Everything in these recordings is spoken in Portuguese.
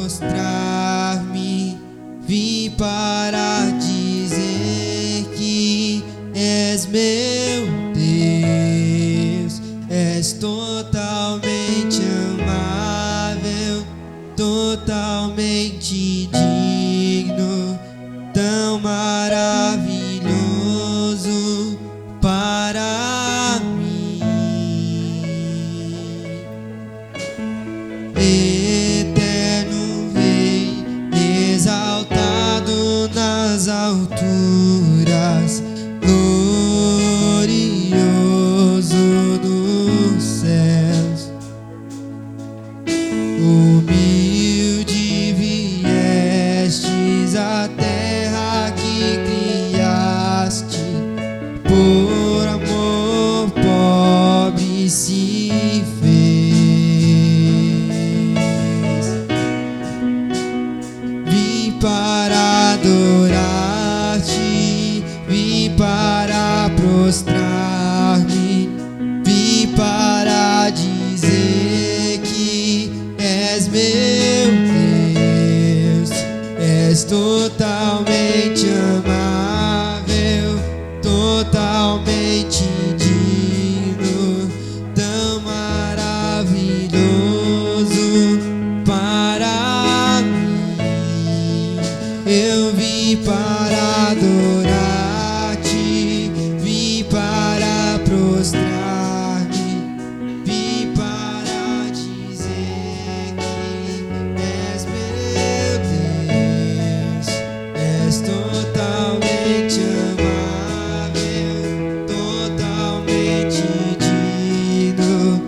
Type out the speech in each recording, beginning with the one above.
prostrar-me, vim para dizer que és meu Deus, és totalmente amável, totalmente digno, tão maravilhoso para mim. Eterno Rei, exaltado nas alturas, glorioso nos céus, humilde viestes à terra que criaste, por amor pobre se fez. Vim para adorar-te, vim para prostrar-me, vim para dizer que és meu Deus, és totalmente amável, totalmente digno, tão maravilhoso para mim. Eu vim para adorar-te, vim para prostrar-me, vim para dizer que és meu Deus, és totalmente amável, totalmente digno,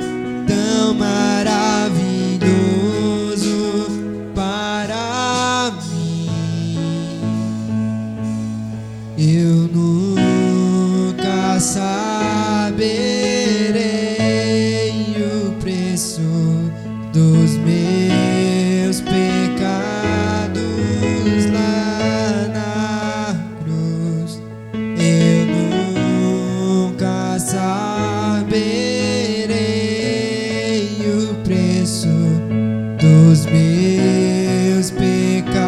tão maravilhoso para mim. Eu nunca saberei o preço dos meus pecados lá na cruz. Eu nunca saberei o preço dos meus pecados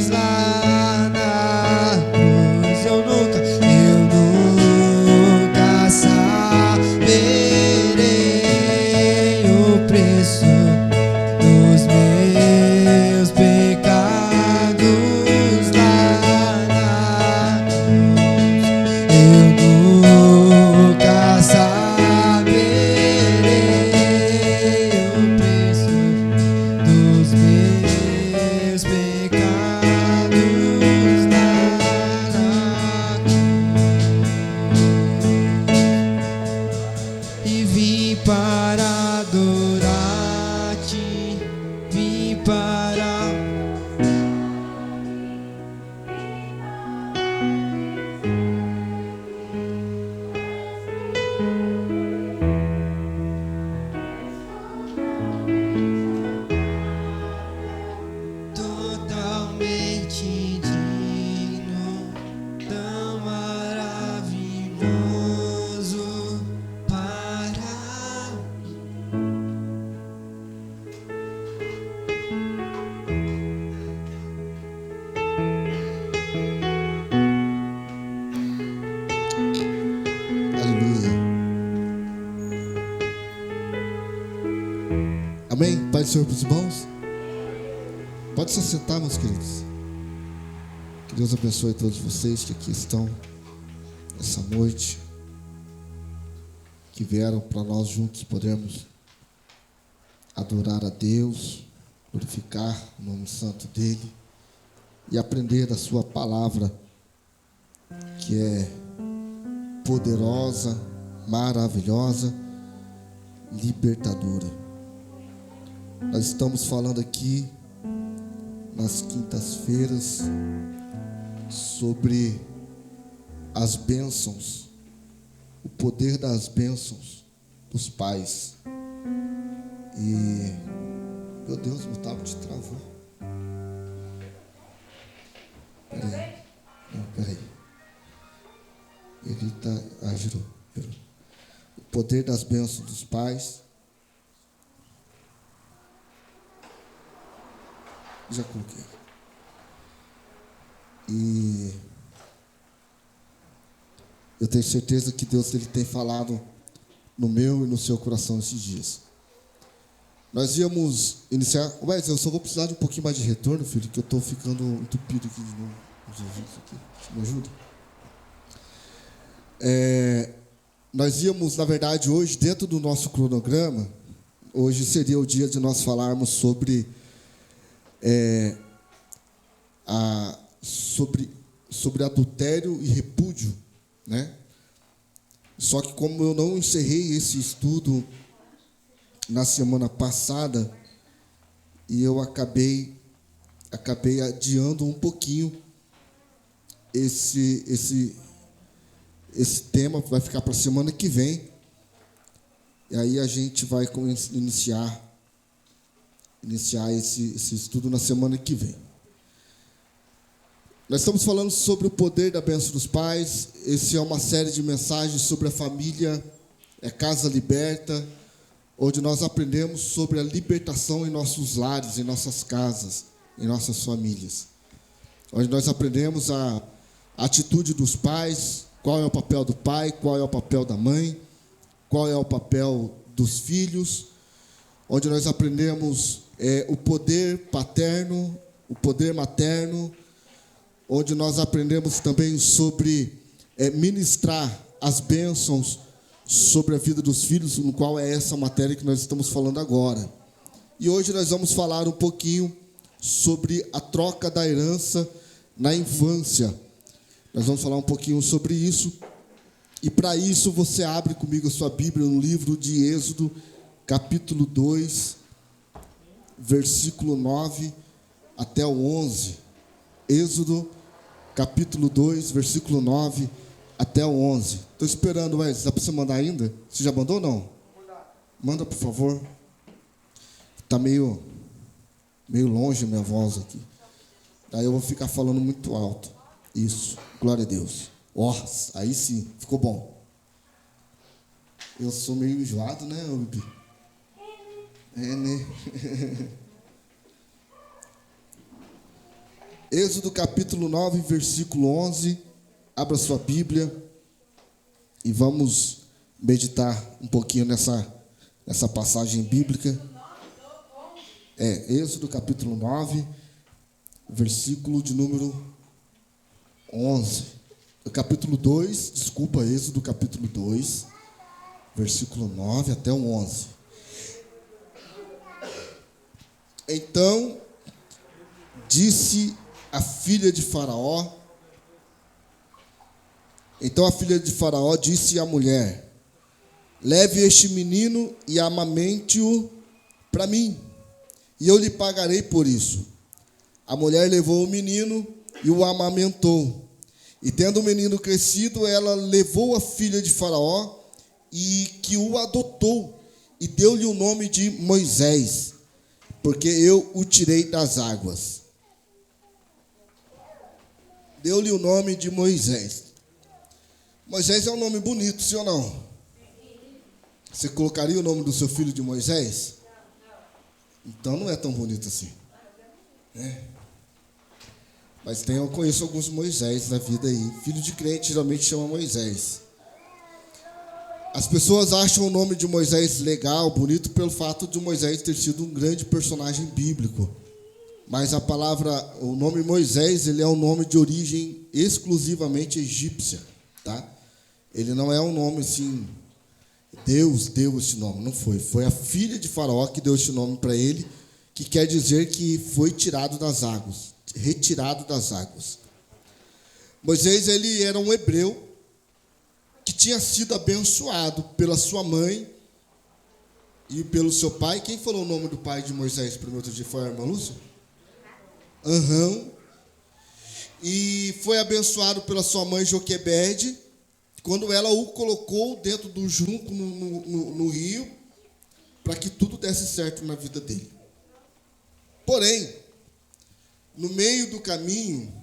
lá na cruz. Eu nunca saberei o preço dos meus pecados lá na cruz. Eu nunca saberei o preço dos meus pecados lá na cruz. E vim para adorar-te, vim para totalmente digno, tão maravilhoso para Aleluia. Amém? Pai do Senhor para os irmãos. Pode se sentar, meus queridos. Que Deus abençoe todos vocês que aqui estão essa noite, que vieram para nós juntos podermos adorar a Deus, glorificar o nome santo dEle e aprender da sua palavra, que é poderosa, maravilhosa, libertadora. Nós estamos falando aqui nas quintas-feiras sobre as bênçãos, o poder das bênçãos dos pais. E, meu Deus, meu tablet travou. Peraí. Ele está... girou. O poder das bênçãos dos pais. Já coloquei. E eu tenho certeza que Deus ele tem falado no meu e no seu coração esses dias. Nós íamos iniciar. Mas eu só vou precisar de um pouquinho mais de retorno, filho, que eu estou ficando entupido aqui de novo. Jesus, aqui. Você me ajuda? Nós íamos, na verdade, hoje, dentro do nosso cronograma, hoje seria o dia de nós falarmos sobre sobre adultério e repúdio, né? Só que como eu não encerrei esse estudo na semana passada, e eu acabei adiando um pouquinho esse tema, vai ficar para a semana que vem. E aí a gente vai iniciar esse estudo na semana que vem. Nós estamos falando sobre o poder da bênção dos pais. Essa é uma série de mensagens sobre a família, Casa Liberta, onde nós aprendemos sobre a libertação em nossos lares, em nossas casas, em nossas famílias. Onde nós aprendemos a atitude dos pais, qual é o papel do pai, qual é o papel da mãe, qual é o papel dos filhos, onde nós aprendemos o poder paterno, o poder materno, onde nós aprendemos também sobre ministrar as bênçãos sobre a vida dos filhos, no qual é essa matéria que nós estamos falando agora. E hoje nós vamos falar um pouquinho sobre a troca da herança na infância. Nós vamos falar um pouquinho sobre isso. E para isso você abre comigo a sua Bíblia no livro de Êxodo, capítulo 2, versículo 9 até o 11. Êxodo, capítulo 2, versículo 9 até o 11. Estou esperando, mas dá para você mandar ainda? Você já mandou ou não? Manda, por favor. Está meio longe a minha voz aqui. Daí eu vou ficar falando muito alto. Isso, glória a Deus. Aí sim, ficou bom. Eu sou meio enjoado, né, Ubi? Né? Êxodo capítulo 9, versículo 11. Abra sua Bíblia e vamos meditar um pouquinho nessa passagem bíblica. Êxodo capítulo 9, versículo de número 11. Capítulo 2, Êxodo capítulo 2, versículo 9 até o 11. Então disse a filha de Faraó. Então a filha de Faraó disse à mulher: leve este menino e amamente-o para mim, e eu lhe pagarei por isso. A mulher levou o menino e o amamentou. E tendo o menino crescido, ela levou a filha de Faraó e que o adotou, e deu-lhe o nome de Moisés, porque eu o tirei das águas. Deu-lhe o nome de Moisés. Moisés é um nome bonito, sim ou não? Você colocaria o nome do seu filho de Moisés? Então não é tão bonito assim, né? Mas eu conheço alguns Moisés na vida aí. Filho de crente geralmente chama Moisés. As pessoas acham o nome de Moisés legal, bonito, pelo fato de Moisés ter sido um grande personagem bíblico. Mas o nome Moisés, ele é um nome de origem exclusivamente egípcia, tá? Ele não é um nome assim, Deus deu esse nome, não foi. Foi a filha de Faraó que deu esse nome para ele, que quer dizer que foi tirado das águas, retirado das águas. Moisés, ele era um hebreu que tinha sido abençoado pela sua mãe e pelo seu pai. Quem falou o nome do pai de Moisés para o outro dia? Foi a irmã Lúcia? E foi abençoado pela sua mãe Joquebede, quando ela o colocou dentro do junco no rio, para que tudo desse certo na vida dele. Porém, no meio do caminho,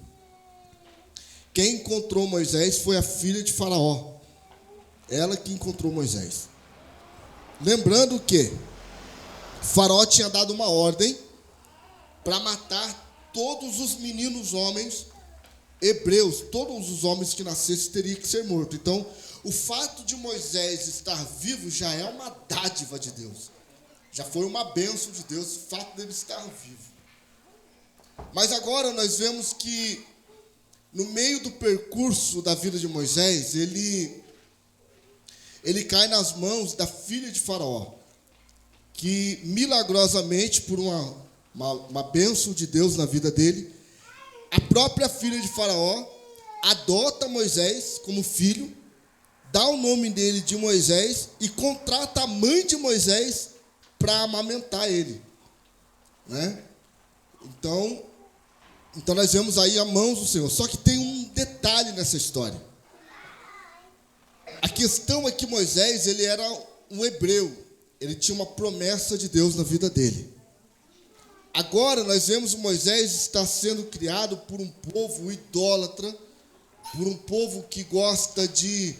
quem encontrou Moisés foi a filha de Faraó. Ela que encontrou Moisés. Lembrando que Faraó tinha dado uma ordem para matar todos os meninos homens hebreus, todos os homens que nascessem teriam que ser mortos. Então, o fato de Moisés estar vivo já é uma dádiva de Deus. Já foi uma bênção de Deus o fato dele estar vivo. Mas agora nós vemos que no meio do percurso da vida de Moisés, ele cai nas mãos da filha de Faraó, que milagrosamente, por uma bênção de Deus na vida dele, a própria filha de Faraó adota Moisés como filho, dá o nome dele de Moisés e contrata a mãe de Moisés para amamentar ele, né? Então nós vemos aí a mão do Senhor. Só que tem um detalhe nessa história. A questão é que Moisés, ele era um hebreu. Ele tinha uma promessa de Deus na vida dele. Agora nós vemos Moisés está sendo criado por um povo idólatra, por um povo que gosta de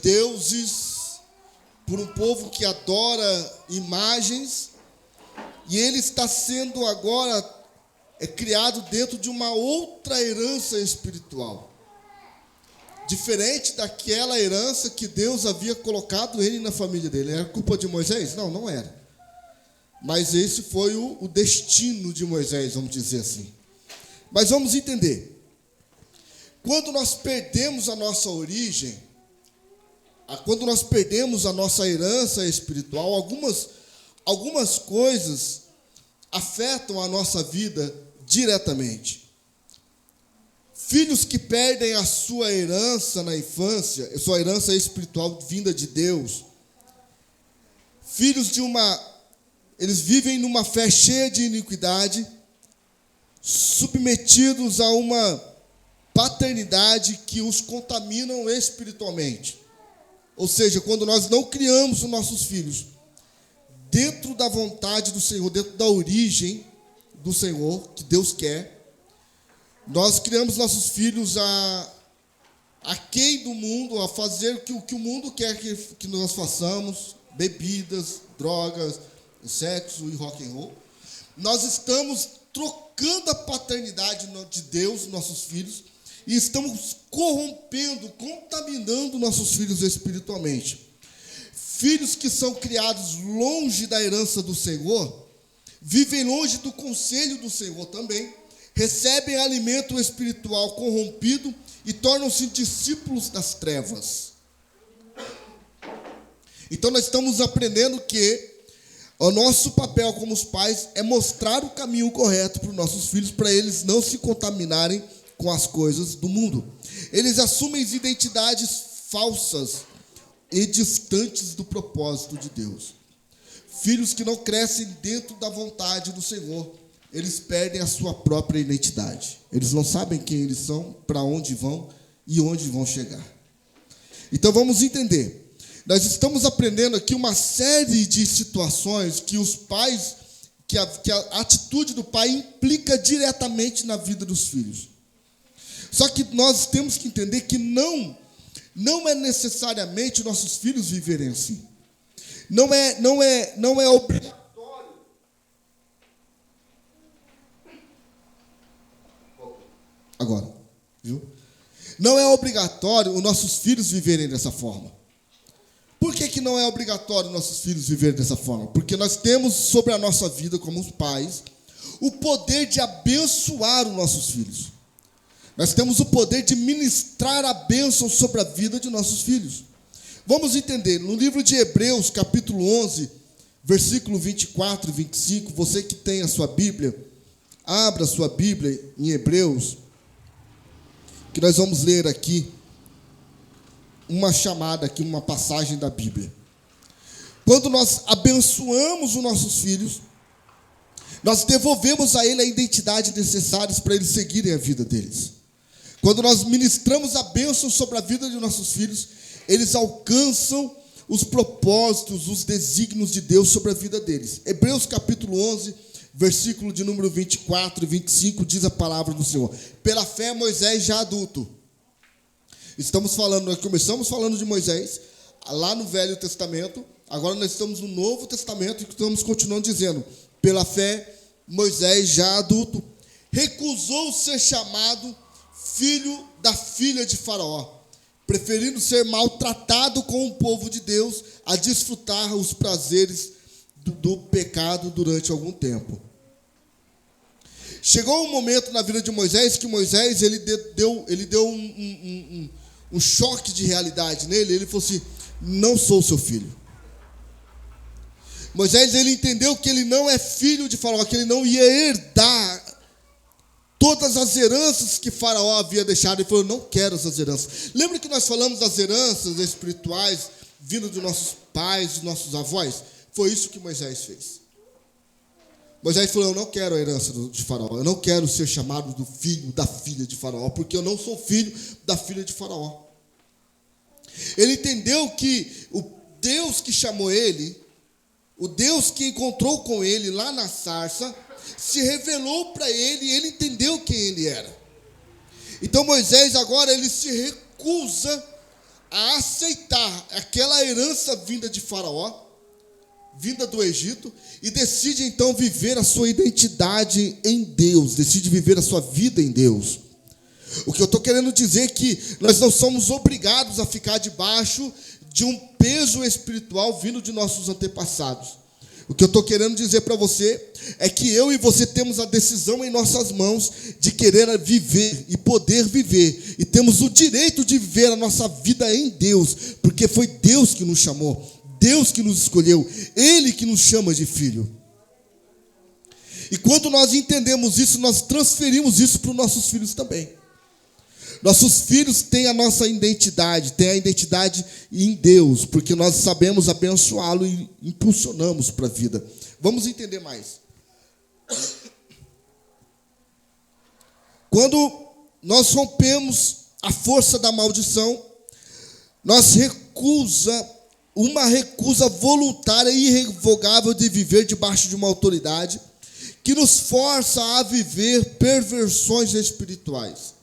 deuses, por um povo que adora imagens, e ele está sendo agora criado dentro de uma outra herança espiritual, diferente daquela herança que Deus havia colocado ele na família dele. Era culpa de Moisés? Não, não era. Mas esse foi o destino de Moisés, vamos dizer assim. Mas vamos entender. Quando nós perdemos a nossa origem, quando nós perdemos a nossa herança espiritual, algumas coisas afetam a nossa vida diretamente. Filhos que perdem a sua herança na infância, sua herança espiritual vinda de Deus. Filhos eles vivem numa fé cheia de iniquidade, submetidos a uma paternidade que os contaminam espiritualmente. Ou seja, quando nós não criamos os nossos filhos dentro da vontade do Senhor, dentro da origem do Senhor, que Deus quer, nós criamos nossos filhos aquém do mundo, a fazer o que o mundo quer que nós façamos, bebidas, drogas, sexo e rock and roll. Nós estamos trocando a paternidade de Deus, nossos filhos, e estamos corrompendo, contaminando nossos filhos espiritualmente. Filhos que são criados longe da herança do Senhor, vivem longe do conselho do Senhor também, recebem alimento espiritual corrompido e tornam-se discípulos das trevas. Então nós estamos aprendendo que o nosso papel como os pais é mostrar o caminho correto para os nossos filhos, para eles não se contaminarem com as coisas do mundo. Eles assumem identidades falsas e distantes do propósito de Deus. Filhos que não crescem dentro da vontade do Senhor, eles perdem a sua própria identidade. Eles não sabem quem eles são, para onde vão e onde vão chegar. Então vamos entender. Nós estamos aprendendo aqui uma série de situações que os pais, que a atitude do pai implica diretamente na vida dos filhos. Só que nós temos que entender que não é necessariamente nossos filhos viverem assim. Não é obrigatório. Agora, viu? Não é obrigatório os nossos filhos viverem dessa forma. Por que não é obrigatório nossos filhos viverem dessa forma? Porque nós temos sobre a nossa vida, como os pais, o poder de abençoar os nossos filhos. Nós temos o poder de ministrar a bênção sobre a vida de nossos filhos. Vamos entender, no livro de Hebreus, capítulo 11, versículo 24 e 25, você que tem a sua Bíblia, abra a sua Bíblia em Hebreus, que nós vamos ler aqui uma passagem da Bíblia. Quando nós abençoamos os nossos filhos, nós devolvemos a ele a identidade necessária para eles seguirem a vida deles. Quando nós ministramos a bênção sobre a vida de nossos filhos, eles alcançam os propósitos, os desígnios de Deus sobre a vida deles. Hebreus capítulo 11, versículo de número 24 e 25, diz a palavra do Senhor. Pela fé, Moisés já adulto. Nós começamos falando de Moisés, lá no Velho Testamento, agora nós estamos no Novo Testamento e estamos continuando dizendo, Pela fé, Moisés, já adulto, recusou ser chamado filho da filha de Faraó, preferindo ser maltratado com o povo de Deus a desfrutar os prazeres do pecado durante algum tempo. Chegou um momento na vida de Moisés que Moisés ele deu um choque de realidade nele. Ele falou assim: não sou seu filho. Moisés ele entendeu que ele não é filho de Faraó, que ele não ia herdar todas as heranças que Faraó havia deixado. Ele falou: não quero essas heranças. Lembra que nós falamos das heranças espirituais vindo dos nossos pais, dos nossos avós? Foi isso que Moisés fez. Moisés falou: eu não quero a herança de Faraó, eu não quero ser chamado do filho da filha de Faraó, porque eu não sou filho da filha de Faraó. Ele entendeu que o Deus que chamou ele, o Deus que encontrou com ele lá na sarça, se revelou para ele e ele entendeu quem ele era. Então Moisés agora ele se recusa a aceitar aquela herança vinda de Faraó, vinda do Egito, e decide então viver a sua identidade em Deus, decide viver a sua vida em Deus. O que eu estou querendo dizer é que nós não somos obrigados a ficar debaixo de um peso espiritual vindo de nossos antepassados. O que eu estou querendo dizer para você é que eu e você temos a decisão em nossas mãos de querer viver e poder viver. E temos o direito de viver a nossa vida em Deus, porque foi Deus que nos chamou, Deus que nos escolheu, Ele que nos chama de filho. E quando nós entendemos isso, nós transferimos isso para os nossos filhos também. Nossos filhos têm a nossa identidade, têm a identidade em Deus, porque nós sabemos abençoá-lo e impulsionamos para a vida. Vamos entender mais. Quando nós rompemos a força da maldição, nós uma recusa voluntária e irrevogável de viver debaixo de uma autoridade que nos força a viver perversões espirituais.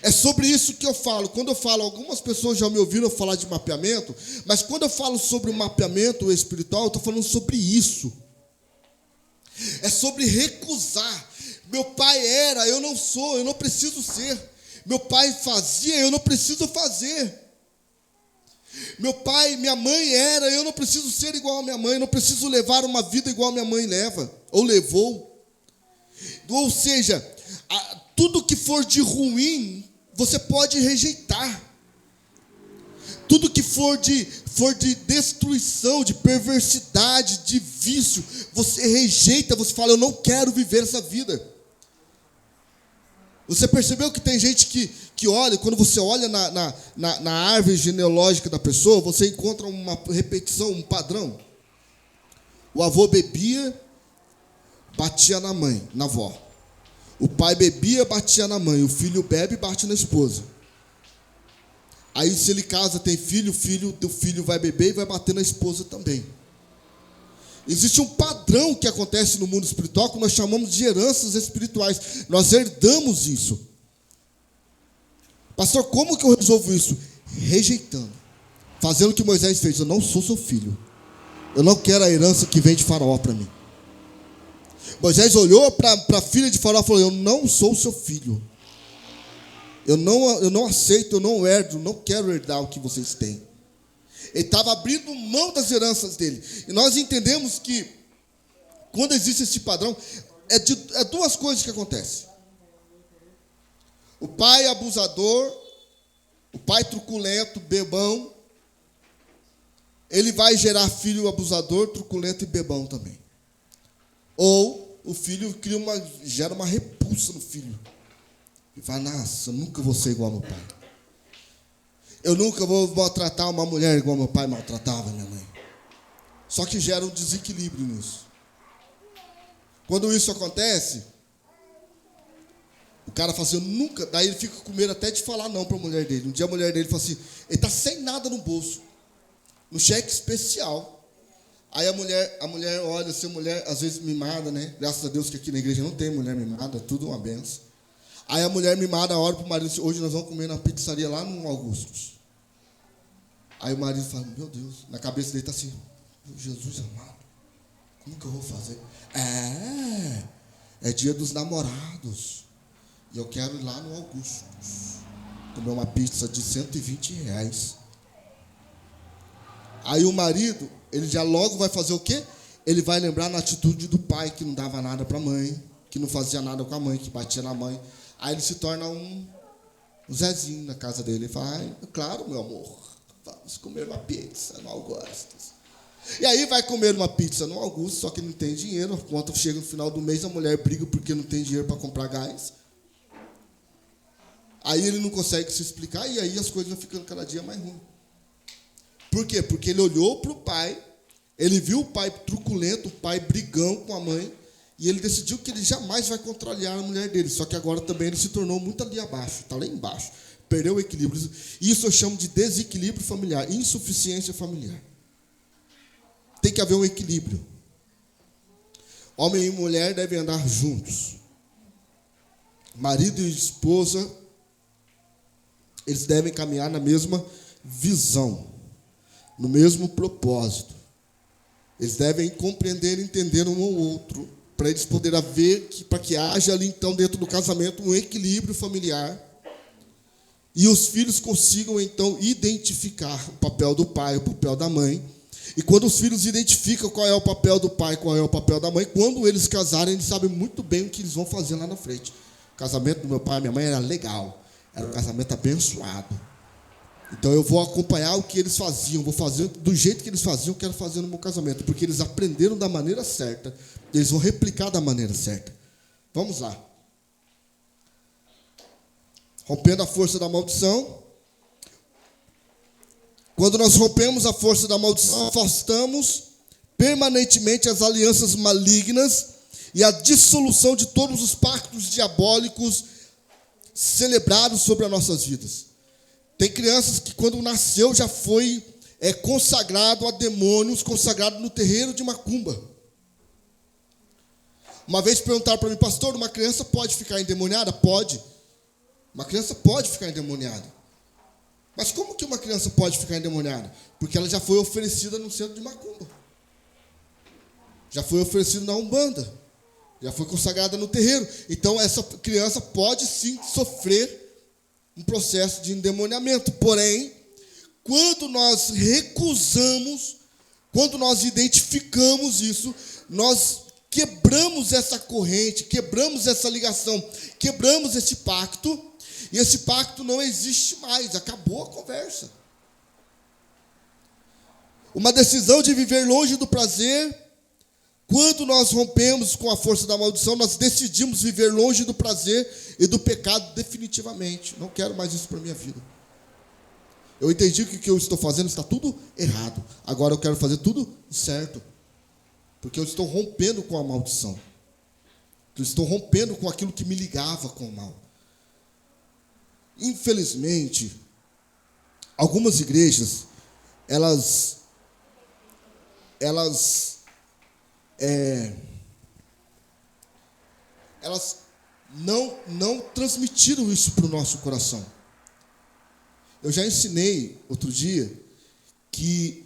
É sobre isso que eu falo. Quando eu falo, algumas pessoas já me ouviram falar de mapeamento, mas quando eu falo sobre o mapeamento espiritual, eu estou falando sobre isso. É sobre recusar. Meu pai era, eu não sou, eu não preciso ser. Meu pai fazia, eu não preciso fazer. Meu pai, minha mãe era, eu não preciso ser igual a minha mãe, eu não preciso levar uma vida igual a minha mãe leva, ou levou. Ou seja, tudo que for de ruim, você pode rejeitar. Tudo que for de destruição, de perversidade, de vício, você rejeita, você fala: eu não quero viver essa vida. Você percebeu que tem gente que olha, quando você olha na árvore genealógica da pessoa, você encontra uma repetição, um padrão. O avô bebia, batia na mãe, na avó. O pai bebia, batia na mãe. O filho bebe e bate na esposa. Aí, se ele casa, tem filho, o filho vai beber e vai bater na esposa também. Existe um padrão que acontece no mundo espiritual que nós chamamos de heranças espirituais. Nós herdamos isso. Pastor, como que eu resolvo isso? Rejeitando. Fazendo o que Moisés fez. Eu não sou seu filho. Eu não quero a herança que vem de Faraó para mim. Moisés olhou para a filha de Faraó e falou: eu não sou seu filho. Eu não aceito, eu não herdo, não quero herdar o que vocês têm. Ele estava abrindo mão das heranças dele. E nós entendemos que, quando existe esse padrão, é duas coisas que acontecem. O pai abusador, o pai truculento, bebão, ele vai gerar filho abusador, truculento e bebão também. Ou o filho gera uma repulsa no filho. E fala: nossa, eu nunca vou ser igual ao meu pai. Eu nunca vou maltratar uma mulher igual meu pai maltratava minha mãe. Só que gera um desequilíbrio nisso. Quando isso acontece, o cara fala assim: eu nunca... Daí ele fica com medo até de falar não para a mulher dele. Um dia a mulher dele fala assim, ele está sem nada no bolso, no cheque especial. Aí a mulher olha assim, a mulher às vezes mimada, né? Graças a Deus que aqui na igreja não tem mulher mimada, tudo uma benção. Aí a mulher mimada olha para o marido e diz: hoje nós vamos comer na pizzaria lá no Augustus. Aí o marido fala: meu Deus, na cabeça dele está assim: Jesus amado, Como que eu vou fazer? É dia dos namorados. E eu quero ir lá no Augusto comer uma pizza de R$ 120. Aí o marido, ele já logo vai fazer o quê? Ele vai lembrar na atitude do pai, que não dava nada para a mãe, que não fazia nada com a mãe, que batia na mãe. Aí ele se torna um Zezinho na casa dele. Ele fala, claro, meu amor, vamos comer uma pizza no Augusto. E aí vai comer uma pizza no Augusto, só que não tem dinheiro. Quando chega no final do mês, a mulher briga porque não tem dinheiro para comprar gás. Aí ele não consegue se explicar e aí as coisas vão ficando cada dia mais ruins. Por quê? Porque ele olhou para o pai, ele viu o pai truculento, o pai brigão com a mãe, e ele decidiu que ele jamais vai contrariar a mulher dele. Só que agora também ele se tornou muito ali abaixo, está lá embaixo. Perdeu o equilíbrio. Isso eu chamo de desequilíbrio familiar, insuficiência familiar. Tem que haver um equilíbrio. Homem e mulher devem andar juntos. Marido e esposa, eles devem caminhar na mesma visão, no mesmo propósito. Eles devem compreender e entender um ao outro, para eles poderem ver, para que haja ali, então, dentro do casamento, um equilíbrio familiar. E os filhos consigam, então, identificar o papel do pai, o papel da mãe. E quando os filhos identificam qual é o papel do pai, qual é o papel da mãe, quando eles casarem, eles sabem muito bem o que eles vão fazer lá na frente. O casamento do meu pai e minha mãe era legal. Era um casamento abençoado. Então eu vou acompanhar o que eles faziam, vou fazer do jeito que eles faziam, eu quero fazer no meu casamento, porque eles aprenderam da maneira certa, eles vão replicar da maneira certa. Vamos lá. Rompendo a força da maldição. Quando nós rompemos a força da maldição, afastamos permanentemente as alianças malignas e a dissolução de todos os pactos diabólicos celebrados sobre as nossas vidas. Tem crianças que quando nasceu já foi consagrado a demônios, consagrado no terreiro de macumba. Uma vez perguntaram para mim, pastor, uma criança pode ficar endemoniada? Pode. Uma criança pode ficar endemoniada. Mas como que uma criança pode ficar endemoniada? Porque ela já foi oferecida no centro de macumba. Já foi oferecida na Umbanda. Já foi consagrada no terreiro. Então essa criança pode sim sofrer um processo de endemoniamento. Porém, quando nós recusamos, quando nós identificamos isso, nós quebramos essa corrente, quebramos essa ligação, quebramos esse pacto, e esse pacto não existe mais, acabou a conversa. Uma decisão de viver longe do prazer. Quando nós rompemos com a força da maldição, nós decidimos viver longe do prazer e do pecado definitivamente. Não quero mais isso para a minha vida. Eu entendi que o que eu estou fazendo está tudo errado. Agora eu quero fazer tudo certo. Porque eu estou rompendo com a maldição. Eu estou rompendo com aquilo que me ligava com o mal. Infelizmente, algumas igrejas, elas não transmitiram isso para o nosso coração. Eu já ensinei outro dia que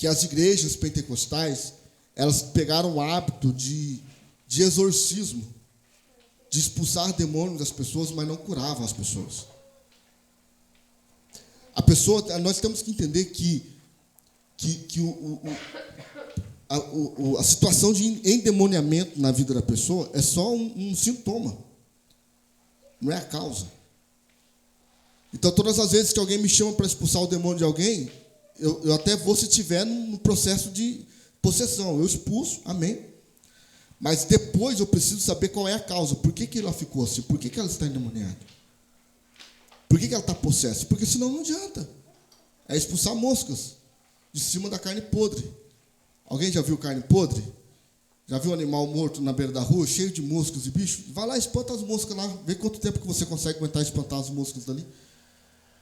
as igrejas pentecostais, elas pegaram o hábito de exorcismo, de expulsar demônios das pessoas, mas não curavam as pessoas. Nós temos que entender que a situação de endemoniamento na vida da pessoa é só um sintoma, não é a causa. Então, todas as vezes que alguém me chama para expulsar o demônio de alguém, eu até vou se estiver no processo de possessão, eu expulso, amém. Mas depois eu preciso saber qual é a causa, por que ela ficou assim, por que ela está endemoniada, por que ela está possessa, porque senão não adianta. É expulsar moscas de cima da carne podre. Alguém já viu carne podre? Já viu um animal morto na beira da rua, cheio de moscas e bichos? Vai lá e espanta as moscas lá. Vê quanto tempo que você consegue aguentar espantar as moscas dali.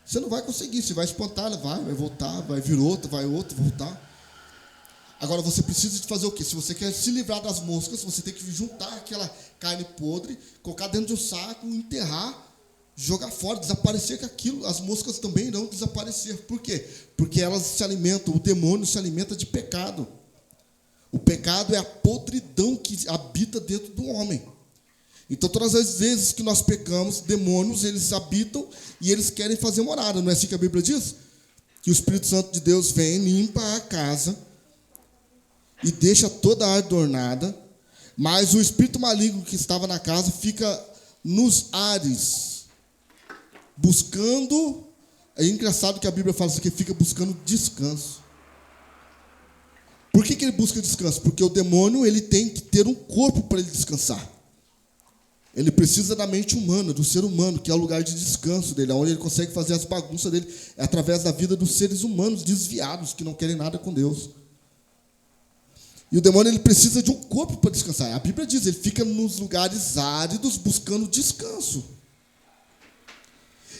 Você não vai conseguir. Você vai espantar, ela vai voltar, vai vir outra, vai outra, voltar. Agora você precisa de fazer o quê? Se você quer se livrar das moscas, você tem que juntar aquela carne podre, colocar dentro de um saco, enterrar, jogar fora, desaparecer com aquilo. As moscas também irão desaparecer. Por quê? Porque elas se alimentam, o demônio se alimenta de pecado. pecado é a podridão que habita dentro do homem. Então, todas as vezes que nós pecamos, demônios, eles habitam e eles querem fazer morada. Não é assim que a Bíblia diz? Que o Espírito Santo de Deus vem, limpa a casa e deixa toda a adornada, mas o espírito maligno que estava na casa fica nos ares, buscando. É engraçado que a Bíblia fala isso aqui, fica buscando descanso. Por que ele busca descanso? Porque o demônio, ele tem que ter um corpo para ele descansar. Ele precisa da mente humana, do ser humano, que é o lugar de descanso dele, onde ele consegue fazer as bagunças dele, é através da vida dos seres humanos desviados, que não querem nada com Deus. E o demônio, ele precisa de um corpo para descansar. A Bíblia diz, ele fica nos lugares áridos buscando descanso.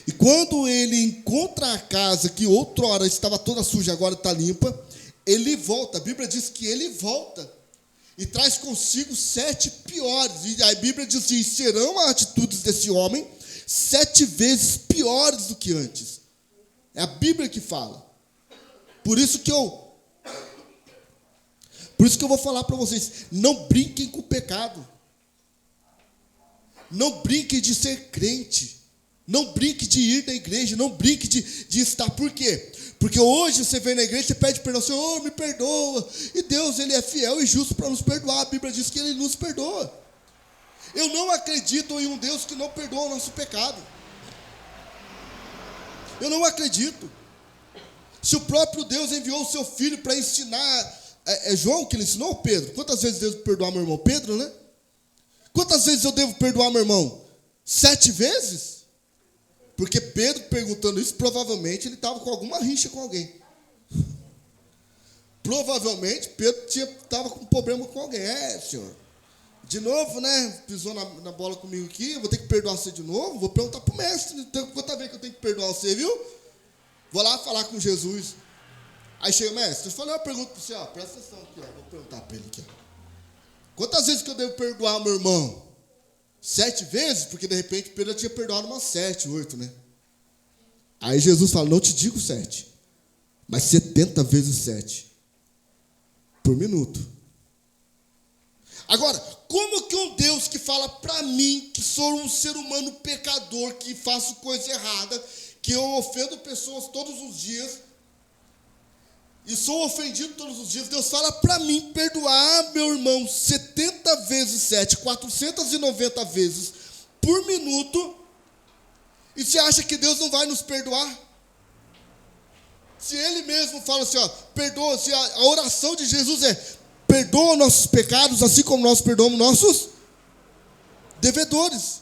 E quando ele encontra a casa que outrora estava toda suja, agora está limpa, ele volta. A Bíblia diz que ele volta e traz consigo 7 piores. E a Bíblia diz que serão as atitudes desse homem 7 vezes piores do que antes. É a Bíblia que fala. Por isso que eu vou falar para vocês, não brinquem com o pecado. Não brinquem de ser crente. Não brinque de ir na igreja, não brinque de estar. Por quê? Porque hoje você vem na igreja, você pede perdão, Senhor, me perdoa. E Deus, ele é fiel e justo para nos perdoar. A Bíblia diz que ele nos perdoa. Eu não acredito em um Deus que não perdoa o nosso pecado. Eu não acredito. Se o próprio Deus enviou o seu filho para ensinar, é João que ele ensinou ou Pedro? Quantas vezes eu devo perdoar meu irmão? Pedro, né? Quantas vezes eu devo perdoar meu irmão? 7 vezes? Porque Pedro, perguntando isso, provavelmente ele estava com alguma rixa com alguém. Provavelmente Pedro estava com um problema com alguém. Senhor, de novo, né? Pisou na bola comigo aqui, eu vou ter que perdoar você de novo? Vou perguntar para o mestre, quanta vez que eu tenho que perdoar você, viu? Vou lá falar com Jesus. Aí chega o mestre, eu falei uma pergunta para você, presta atenção aqui, vou perguntar para ele aqui. Quantas vezes que eu devo perdoar meu irmão? 7 vezes? Porque de repente Pedro tinha perdoado umas 7, 8, né? Aí Jesus fala, não te digo 7, mas 70 vezes 7 por minuto. Agora, como que um Deus que fala para mim, que sou um ser humano pecador, que faço coisa errada, que eu ofendo pessoas todos os dias, e sou ofendido todos os dias, Deus fala para mim perdoar meu irmão 70 vezes 7, 490 vezes por minuto, e você acha que Deus não vai nos perdoar? Se Ele mesmo fala assim, perdoa, se a oração de Jesus é, perdoa nossos pecados, assim como nós perdoamos nossos devedores.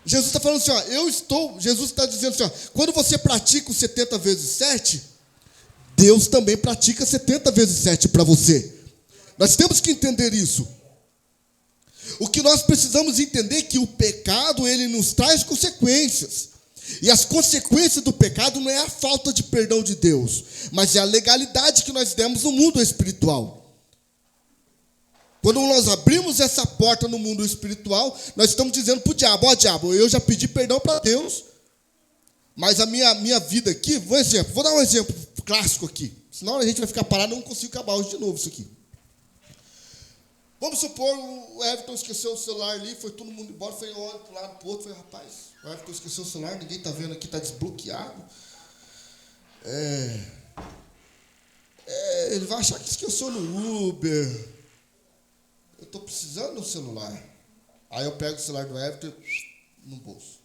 Jesus está falando assim, Jesus está dizendo assim, quando você pratica os 70 vezes 7, Deus também pratica 70 vezes 7 para você. Nós temos que entender isso. O que nós precisamos entender é que o pecado, ele nos traz consequências. E as consequências do pecado não é a falta de perdão de Deus, mas é a legalidade que nós demos no mundo espiritual. Quando nós abrimos essa porta no mundo espiritual, nós estamos dizendo para o diabo, diabo, eu já pedi perdão para Deus, mas a minha vida aqui, vou dar um exemplo clássico aqui, senão a gente vai ficar parado e não consigo acabar hoje de novo isso aqui. Vamos supor, o Everton esqueceu o celular ali, foi todo mundo embora, foi um olho para um lado, para o outro, foi, rapaz, o Everton esqueceu o celular, ninguém está vendo aqui, está desbloqueado. Ele vai achar que esqueceu no Uber. Eu estou precisando do celular. Aí eu pego o celular do Everton no bolso.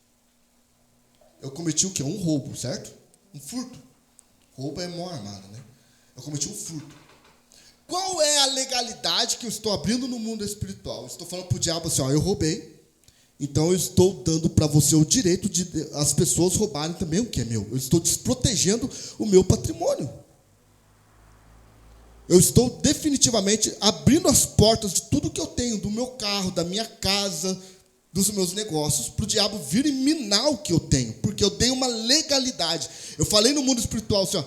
Eu cometi o quê? Um roubo, certo? Um furto. Roubo é mão armada, né? Eu cometi um furto. Qual é a legalidade que eu estou abrindo no mundo espiritual? Eu estou falando para o diabo assim, eu roubei, então eu estou dando para você o direito de as pessoas roubarem também o que é meu. Eu estou desprotegendo o meu patrimônio. Eu estou definitivamente abrindo as portas de tudo que eu tenho, do meu carro, da minha casa, dos meus negócios, para o diabo vir e minar o que eu tenho, porque eu dei uma legalidade. Eu falei no mundo espiritual assim,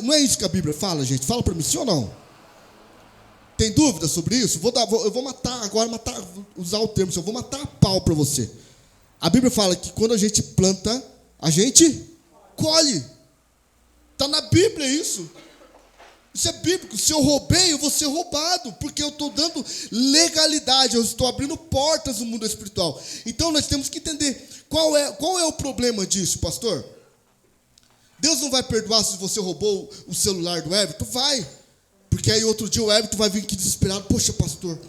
não é isso que a Bíblia fala, gente? Fala para mim, sim ou não? Tem dúvida sobre isso? Eu vou matar, usar o termo, eu vou matar a pau para você. A Bíblia fala que quando a gente planta, a gente colhe. Está na Bíblia isso. Isso é bíblico. Se eu roubei, eu vou ser roubado, porque eu estou dando legalidade, eu estou abrindo portas no mundo espiritual. Então nós temos que entender qual é o problema disso, pastor. Deus não vai perdoar se você roubou o celular do Everton? Vai. Porque aí outro dia o Everton vai vir aqui desesperado. Poxa, pastor,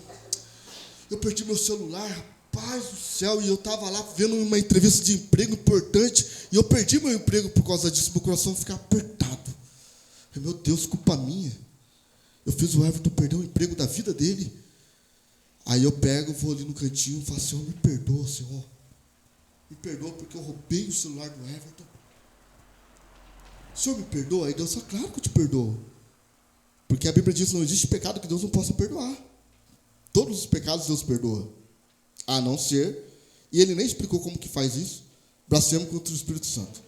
eu perdi meu celular, rapaz do céu. E eu estava lá vendo uma entrevista de emprego importante. E eu perdi meu emprego por causa disso. Meu coração fica apertado. Meu Deus, culpa minha. Eu fiz o Everton perder o emprego da vida dele. Aí eu pego, vou ali no cantinho e falo: Senhor, me perdoa, Senhor. Me perdoa porque eu roubei o celular do Everton. O Senhor me perdoa? Aí Deus fala: claro que eu te perdoo. Porque a Bíblia diz que não existe pecado que Deus não possa perdoar. Todos os pecados Deus perdoa. A não ser, e Ele nem explicou como que faz isso, blasfemo contra o Espírito Santo.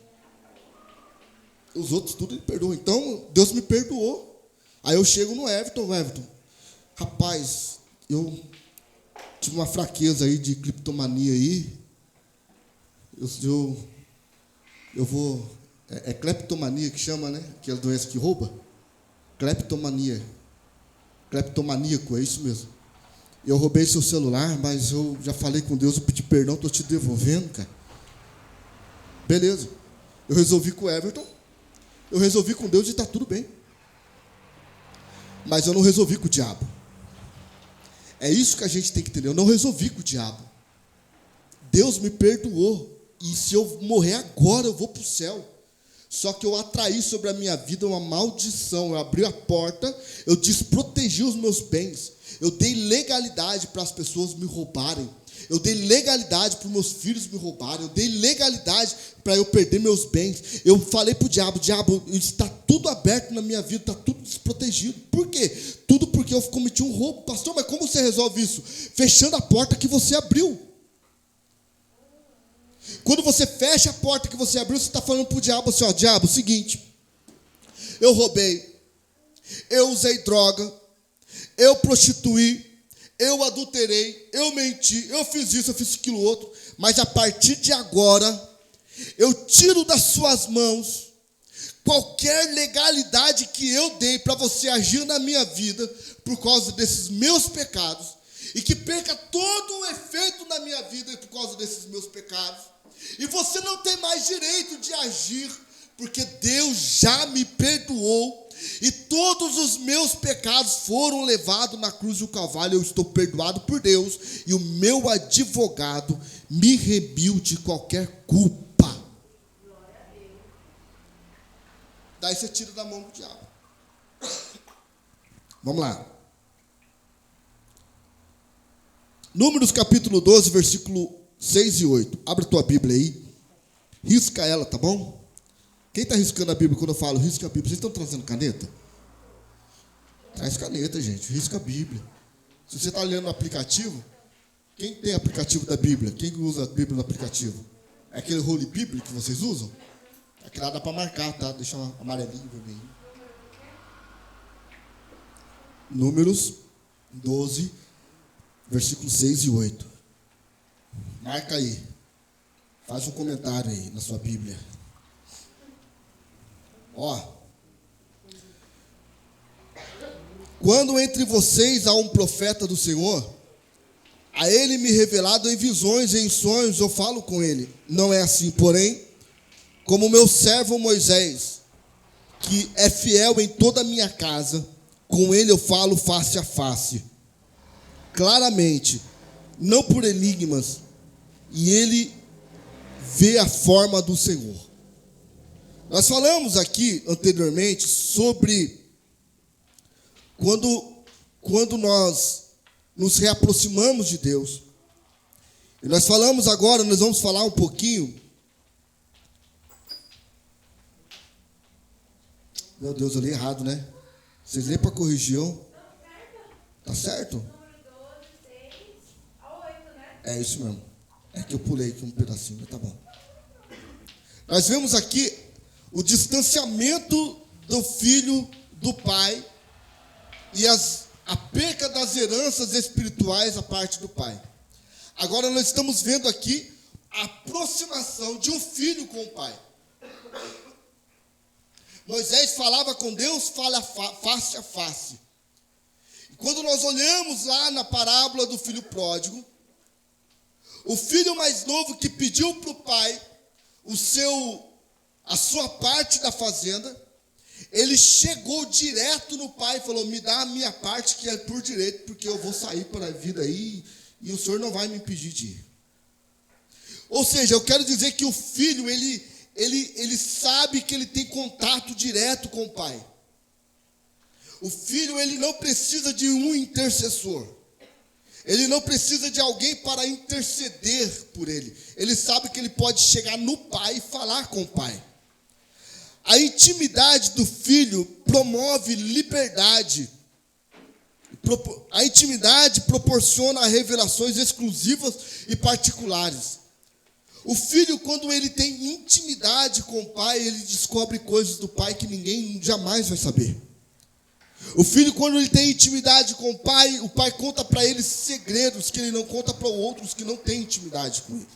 Os outros tudo Ele perdoa. Então Deus me perdoou. Aí eu chego no Everton: rapaz, eu tive uma fraqueza aí de criptomania aí. Eu vou... É cleptomania que chama, né? Aquela doença que rouba. Cleptomania. Cleptomaníaco, é isso mesmo. Eu roubei seu celular, mas eu já falei com Deus, eu pedi perdão, estou te devolvendo, cara. Beleza. Eu resolvi com o Everton. Eu resolvi com Deus e está tudo bem. Mas eu não resolvi com o diabo. É isso que a gente tem que entender. Eu não resolvi com o diabo. Deus me perdoou. E se eu morrer agora, eu vou para o céu. Só que eu atraí sobre a minha vida uma maldição. Eu abri a porta, eu desprotegi os meus bens. Eu dei legalidade para as pessoas me roubarem. Eu dei legalidade para os meus filhos me roubarem. Eu dei legalidade para eu perder meus bens. Eu falei para o diabo: está tudo aberto na minha vida, está tudo desprotegido. Por quê? Tudo porque eu cometi um roubo. Pastor, mas como você resolve isso? Fechando a porta que você abriu. Quando você fecha a porta que você abriu, você está falando para o diabo assim: ó, diabo, seguinte, eu roubei, eu usei droga, eu prostituí, eu adulterei, eu menti, eu fiz isso, eu fiz aquilo outro, mas a partir de agora, eu tiro das suas mãos qualquer legalidade que eu dei para você agir na minha vida por causa desses meus pecados, e que perca todo o efeito na minha vida por causa desses meus pecados. E você não tem mais direito de agir, porque Deus já me perdoou, e todos os meus pecados foram levados na cruz do Calvário. Eu estou perdoado por Deus, e o meu advogado me remiu de qualquer culpa. Daí você tira da mão do diabo. Vamos lá. Números capítulo 12, versículo 6 e 8. Abre a tua Bíblia aí. Risca ela, tá bom? Quem está riscando a Bíblia quando eu falo risca a Bíblia? Vocês estão trazendo caneta? Traz caneta, gente. Risca a Bíblia. Se você está lendo no aplicativo, quem tem aplicativo da Bíblia? Quem usa a Bíblia no aplicativo? É aquele Holy Bible que vocês usam? Aquele lá dá para marcar, tá? Deixa um amarelinho, vermelhinho. Números 12, versículos 6 e 8. Marca aí. Faz um comentário aí na sua Bíblia. Ó. Quando entre vocês há um profeta do Senhor, a ele me revelado em visões e em sonhos, eu falo com ele. Não é assim, porém, como meu servo Moisés, que é fiel em toda a minha casa, com ele eu falo face a face, claramente, não por enigmas, e ele vê a forma do Senhor. Nós falamos aqui anteriormente sobre quando nós nos reaproximamos de Deus. E nós falamos agora, nós vamos falar um pouquinho. Meu Deus, eu li errado, né? Vocês lêem para corrigir? Tá certo? É isso mesmo. É que eu pulei aqui um pedacinho, mas tá bom. Nós vemos aqui o distanciamento do filho do pai e a perca das heranças espirituais da parte do pai. Agora nós estamos vendo aqui a aproximação de um filho com o pai. Moisés falava com Deus face a face. E quando nós olhamos lá na parábola do filho pródigo, o filho mais novo que pediu para o pai a sua parte da fazenda, ele chegou direto no pai e falou: me dá a minha parte que é por direito, porque eu vou sair para a vida aí e o senhor não vai me impedir de ir. Ou seja, eu quero dizer que o filho, ele sabe que ele tem contato direto com o pai. O filho, ele não precisa de um intercessor. Ele não precisa de alguém para interceder por ele. Ele sabe que ele pode chegar no pai e falar com o pai. A intimidade do filho promove liberdade. A intimidade proporciona revelações exclusivas e particulares. O filho, quando ele tem intimidade com o pai, ele descobre coisas do pai que ninguém jamais vai saber. O filho, quando ele tem intimidade com o pai conta para ele segredos que ele não conta para outros que não têm intimidade com ele.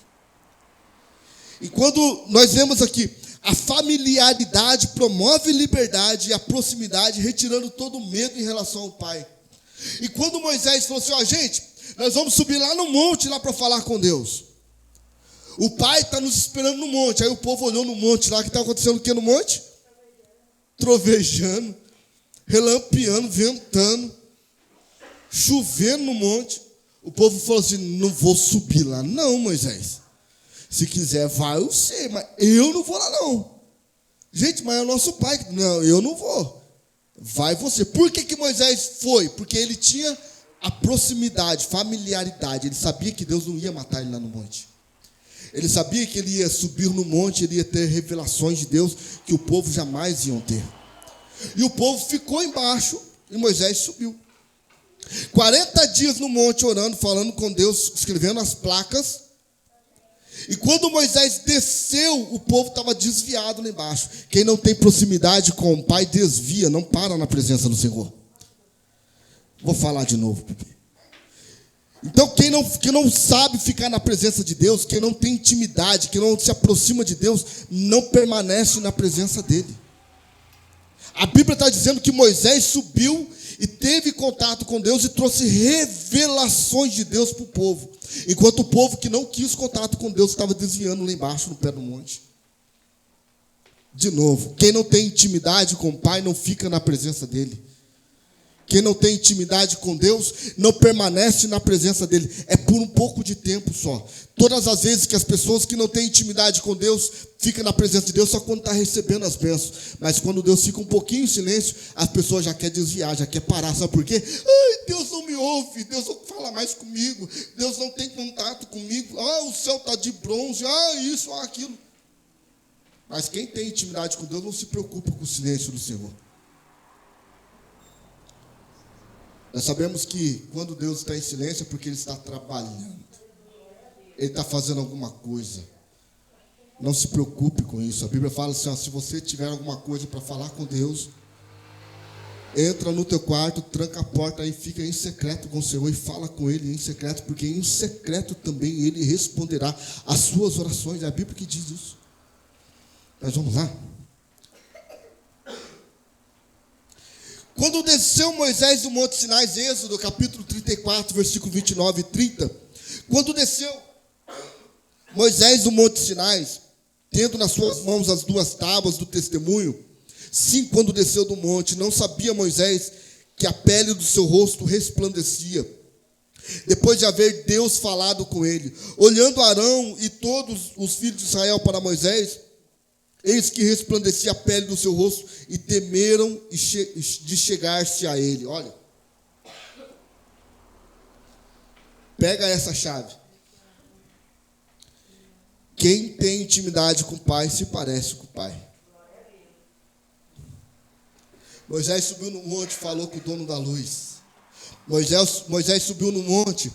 E quando nós vemos aqui, a familiaridade promove liberdade e a proximidade, retirando todo o medo em relação ao pai. E quando Moisés falou assim: gente, nós vamos subir lá no monte lá para falar com Deus. O pai está nos esperando no monte. Aí o povo olhou no monte lá, que está acontecendo o que no monte? Trovejando, relampeando, ventando, chovendo no monte. O povo falou assim: não vou subir lá não, Moisés. Se quiser vai eu sei, mas eu não vou lá não. Gente, mas é o nosso pai. Não, eu não vou. Vai você. Por que Moisés foi? Porque ele tinha a proximidade, familiaridade. Ele sabia que Deus não ia matar ele lá no monte. Ele sabia que ele ia subir no monte, ele ia ter revelações de Deus que o povo jamais iam ter. E o povo ficou embaixo e Moisés subiu. 40 dias no monte orando, falando com Deus, escrevendo as placas. E quando Moisés desceu, o povo estava desviado lá embaixo. Quem não tem proximidade com o pai desvia, não para na presença do Senhor. Vou falar de novo, Pepe. Então, quem não sabe ficar na presença de Deus, quem não tem intimidade, quem não se aproxima de Deus, não permanece na presença dele. A Bíblia está dizendo que Moisés subiu e teve contato com Deus e trouxe revelações de Deus para o povo. Enquanto o povo que não quis contato com Deus estava desviando lá embaixo, no pé do monte. De novo, quem não tem intimidade com o Pai não fica na presença dele. Quem não tem intimidade com Deus não permanece na presença dele. É por um pouco de tempo só. Todas as vezes que as pessoas que não têm intimidade com Deus ficam na presença de Deus só quando está recebendo as bênçãos. Mas quando Deus fica um pouquinho em silêncio, as pessoas já querem desviar, já querem parar. Sabe por quê? Ai, Deus não me ouve, Deus não fala mais comigo, Deus não tem contato comigo. Ah, o céu está de bronze, isso, aquilo. Mas quem tem intimidade com Deus não se preocupa com o silêncio do Senhor. Nós sabemos que quando Deus está em silêncio é porque Ele está trabalhando. Ele está fazendo alguma coisa. Não se preocupe com isso. A Bíblia fala assim: se você tiver alguma coisa para falar com Deus, entra no teu quarto, tranca a porta e fica em secreto com o Senhor e fala com Ele em secreto, porque em secreto também Ele responderá às suas orações. É a Bíblia que diz isso. Mas vamos lá. Quando desceu Moisés do Monte Sinai, Êxodo, capítulo 34, versículo 29 e 30. Quando desceu Moisés do Monte Sinai, tendo nas suas mãos as 2 tábuas do testemunho, sim, quando desceu do monte, não sabia Moisés que a pele do seu rosto resplandecia, depois de haver Deus falado com ele. Olhando Arão e todos os filhos de Israel para Moisés, eis que resplandecia a pele do seu rosto e temeram de chegar-se a ele. Olha. Pega essa chave. Quem tem intimidade com o Pai se parece com o Pai. Moisés subiu no monte e falou com o dono da luz. Moisés subiu no monte.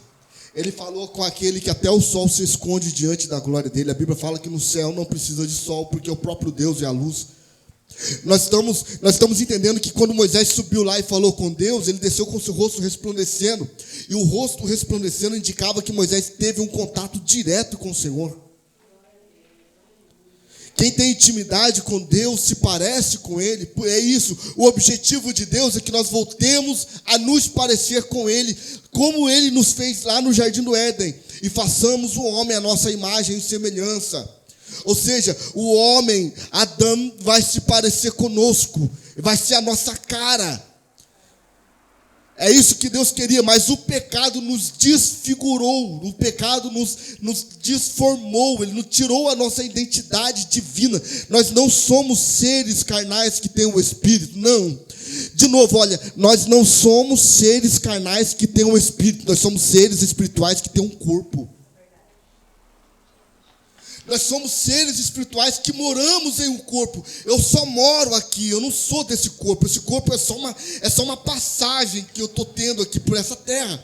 Ele falou com aquele que até o sol se esconde diante da glória dele. A Bíblia fala que no céu não precisa de sol, porque o próprio Deus é a luz. Nós estamos entendendo que quando Moisés subiu lá e falou com Deus, ele desceu com o seu rosto resplandecendo. E o rosto resplandecendo indicava que Moisés teve um contato direto com o Senhor. Quem tem intimidade com Deus se parece com Ele. É isso. O objetivo de Deus é que nós voltemos a nos parecer com Ele, como Ele nos fez lá no Jardim do Éden, e façamos o homem à nossa imagem e semelhança. Ou seja, o homem, Adão, vai se parecer conosco, vai ser a nossa cara. É isso que Deus queria, mas o pecado nos desfigurou, o pecado nos desformou, ele nos tirou a nossa identidade divina. Nós não somos seres carnais que têm o Espírito, não. De novo, olha, nós não somos seres carnais que têm o Espírito, nós somos seres espirituais que têm um corpo. Nós somos seres espirituais que moramos em um corpo. Eu só moro aqui, eu não sou desse corpo. Esse corpo é só uma passagem que eu estou tendo aqui por essa terra.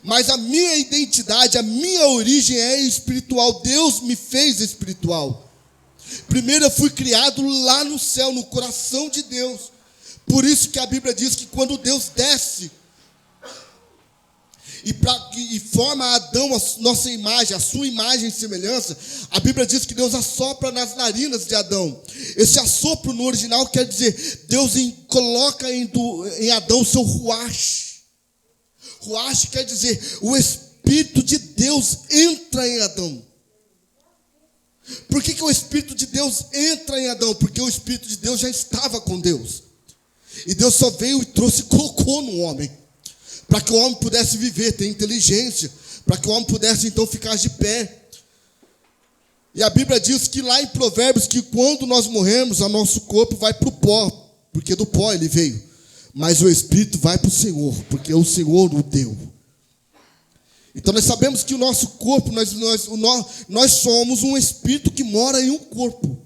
Mas a minha identidade, a minha origem é espiritual. Deus me fez espiritual. Primeiro eu fui criado lá no céu, no coração de Deus. Por isso que a Bíblia diz que quando Deus desce e forma Adão a nossa imagem, a sua imagem e semelhança, a Bíblia diz que Deus assopra nas narinas de Adão. Esse assopro no original quer dizer, Deus coloca em Adão o seu ruach. Ruach quer dizer, o Espírito de Deus entra em Adão. Por que o Espírito de Deus entra em Adão? Porque o Espírito de Deus já estava com Deus. E Deus só veio e trouxe e colocou no homem. Para que o homem pudesse viver, ter inteligência. Para que o homem pudesse então ficar de pé. E a Bíblia diz que lá em Provérbios, que quando nós morremos, o nosso corpo vai para o pó. Porque do pó ele veio. Mas o Espírito vai para o Senhor. Porque o Senhor o deu. Então nós sabemos que o nosso corpo, nós somos um Espírito que mora em um corpo.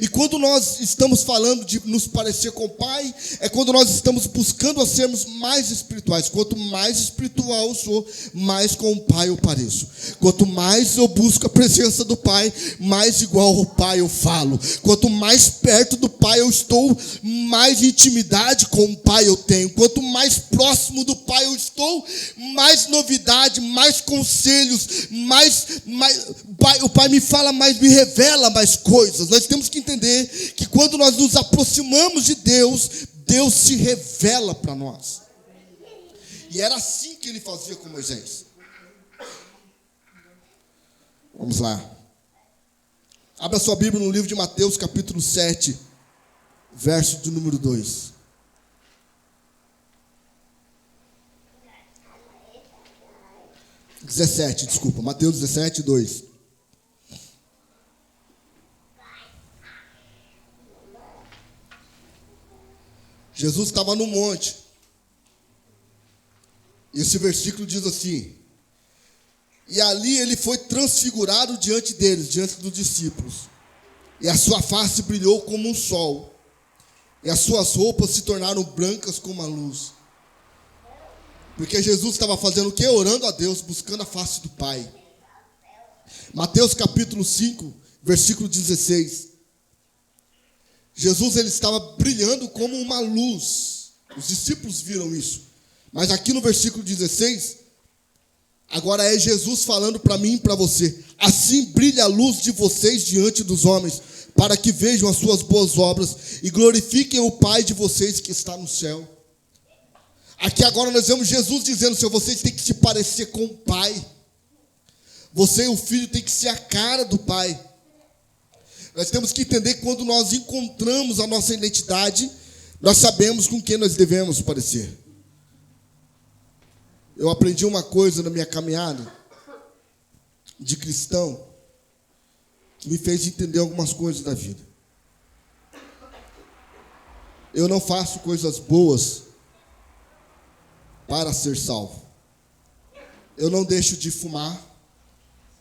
E quando nós estamos falando de nos parecer com o Pai, é quando nós estamos buscando a sermos mais espirituais. Quanto mais espiritual eu sou, mais com o Pai eu pareço. Quanto mais eu busco a presença do Pai, mais igual ao Pai eu falo. Quanto mais perto do Pai eu estou, mais intimidade com o Pai eu tenho. Quanto mais próximo do Pai eu estou, mais novidade, mais conselhos, o Pai me fala mais, me revela mais coisas. Nós temos que entender que quando nós nos aproximamos de Deus, Deus se revela para nós. E era assim que ele fazia com Moisés. Vamos lá. Abra sua Bíblia no livro de Mateus, capítulo 7, verso do número 2. Mateus 17, 2. Jesus estava no monte. Esse versículo diz assim: e ali ele foi transfigurado diante deles, diante dos discípulos. E a sua face brilhou como um sol. E as suas roupas se tornaram brancas como a luz. Porque Jesus estava fazendo o quê? Orando a Deus, buscando a face do Pai. Mateus capítulo 5, versículo 16. Jesus ele estava brilhando como uma luz. Os discípulos viram isso. Mas aqui no versículo 16, agora é Jesus falando para mim e para você. Assim brilha a luz de vocês diante dos homens, para que vejam as suas boas obras e glorifiquem o Pai de vocês que está no céu. Aqui agora nós vemos Jesus dizendo, Senhor, vocês têm que se parecer com o Pai. Você e o Filho têm que ser a cara do Pai. Nós temos que entender que quando nós encontramos a nossa identidade, nós sabemos com quem nós devemos parecer. Eu aprendi uma coisa na minha caminhada de cristão que me fez entender algumas coisas da vida. Eu não faço coisas boas para ser salvo. Eu não deixo de fumar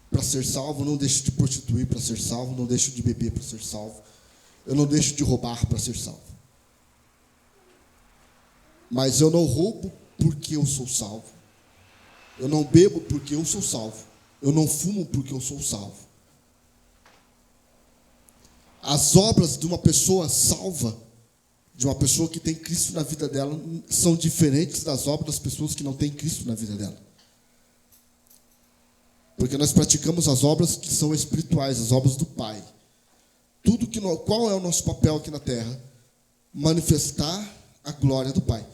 para ser salvo, não deixo de prostituir para ser salvo, não deixo de beber para ser salvo, eu não deixo de roubar para ser salvo. Mas eu não roubo porque eu sou salvo. Eu não bebo porque eu sou salvo. Eu não fumo porque eu sou salvo. As obras de uma pessoa salva, de uma pessoa que tem Cristo na vida dela, são diferentes das obras das pessoas que não têm Cristo na vida dela. Porque nós praticamos as obras que são espirituais, as obras do Pai. qual é o nosso papel aqui na terra? Manifestar a glória do Pai.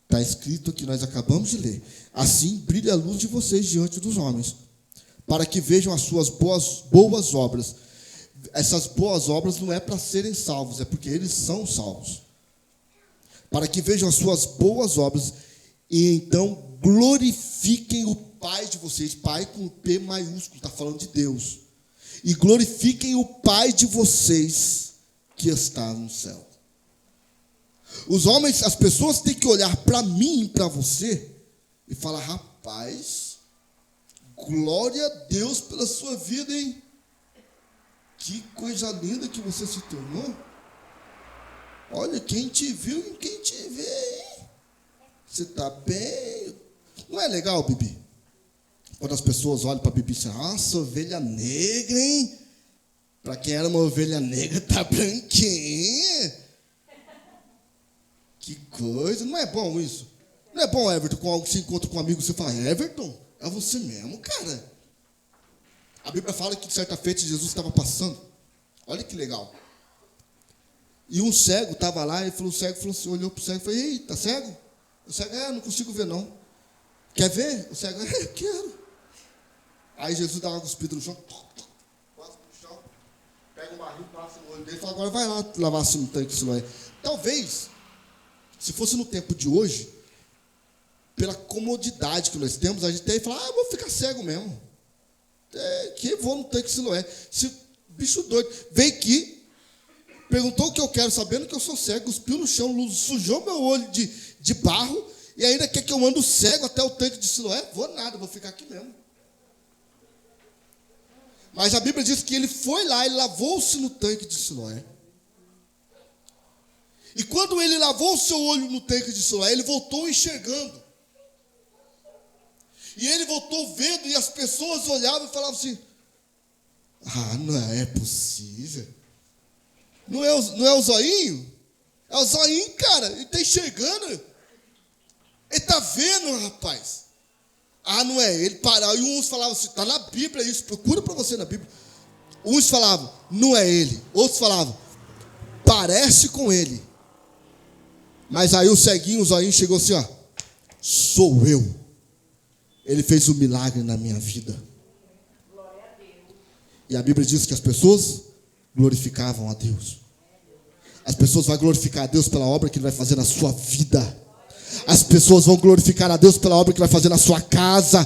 Está escrito aqui, nós acabamos de ler. Assim brilha a luz de vocês diante dos homens, para que vejam as suas boas obras. Essas boas obras não é para serem salvos, é porque eles são salvos. Para que vejam as suas boas obras e então glorifiquem o Pai de vocês. Pai com P maiúsculo, está falando de Deus. E glorifiquem o Pai de vocês que está no céu. Os homens, as pessoas têm que olhar para mim e para você e falar: rapaz, glória a Deus pela sua vida, hein? Que coisa linda que você se tornou. Olha, quem te viu e quem te vê, hein? Você está bem. Não é legal, Bibi? Quando as pessoas olham para a Bibi e dizem: nossa, ovelha negra, hein? Para quem era uma ovelha negra, tá branquinha. Que coisa. Não é bom isso? Não é bom, Everton, quando você encontra com um amigo, você fala: Everton, é você mesmo, cara. A Bíblia fala que, de certa feita, Jesus estava passando. Olha que legal. E um cego estava lá, o cego falou assim, olhou para o cego e falou: ei, tá cego? O cego: não consigo ver, não. Quer ver? O cego: eu quero. Aí Jesus dá uma cuspida no chão, passa no chão, pega um barril, passa no olho dele e fala: agora vai lá lavar-se no tanque de Siloé. Talvez, se fosse no tempo de hoje, pela comodidade que nós temos, a gente até ia falar: eu vou ficar cego mesmo. Que vou no tanque de Siloé. Se bicho doido veio aqui, perguntou o que eu quero, sabendo que eu sou cego, cuspiu no chão, sujou meu olho de barro, e ainda quer que eu ando cego até o tanque de Siloé? Vou nada, vou ficar aqui mesmo. Mas a Bíblia diz que ele foi lá e lavou-se no tanque de Siloé. E quando ele lavou o seu olho no tanque de Siloé, ele voltou enxergando. E ele voltou vendo, e as pessoas olhavam e falavam assim: não é possível. Não é o zoinho? É o zoinho, cara. Ele está enxergando. Ele está vendo, rapaz. Não é ele. E uns falavam assim: está na Bíblia isso, procura para você na Bíblia. Uns falavam: não é ele. Outros falavam: parece com ele. Mas aí o ceguinho, o zoinho chegou assim: sou eu. Ele fez um milagre na minha vida. E a Bíblia diz que as pessoas glorificavam a Deus. As pessoas vão glorificar a Deus pela obra que Ele vai fazer na sua vida. As pessoas vão glorificar a Deus pela obra que vai fazer na sua casa.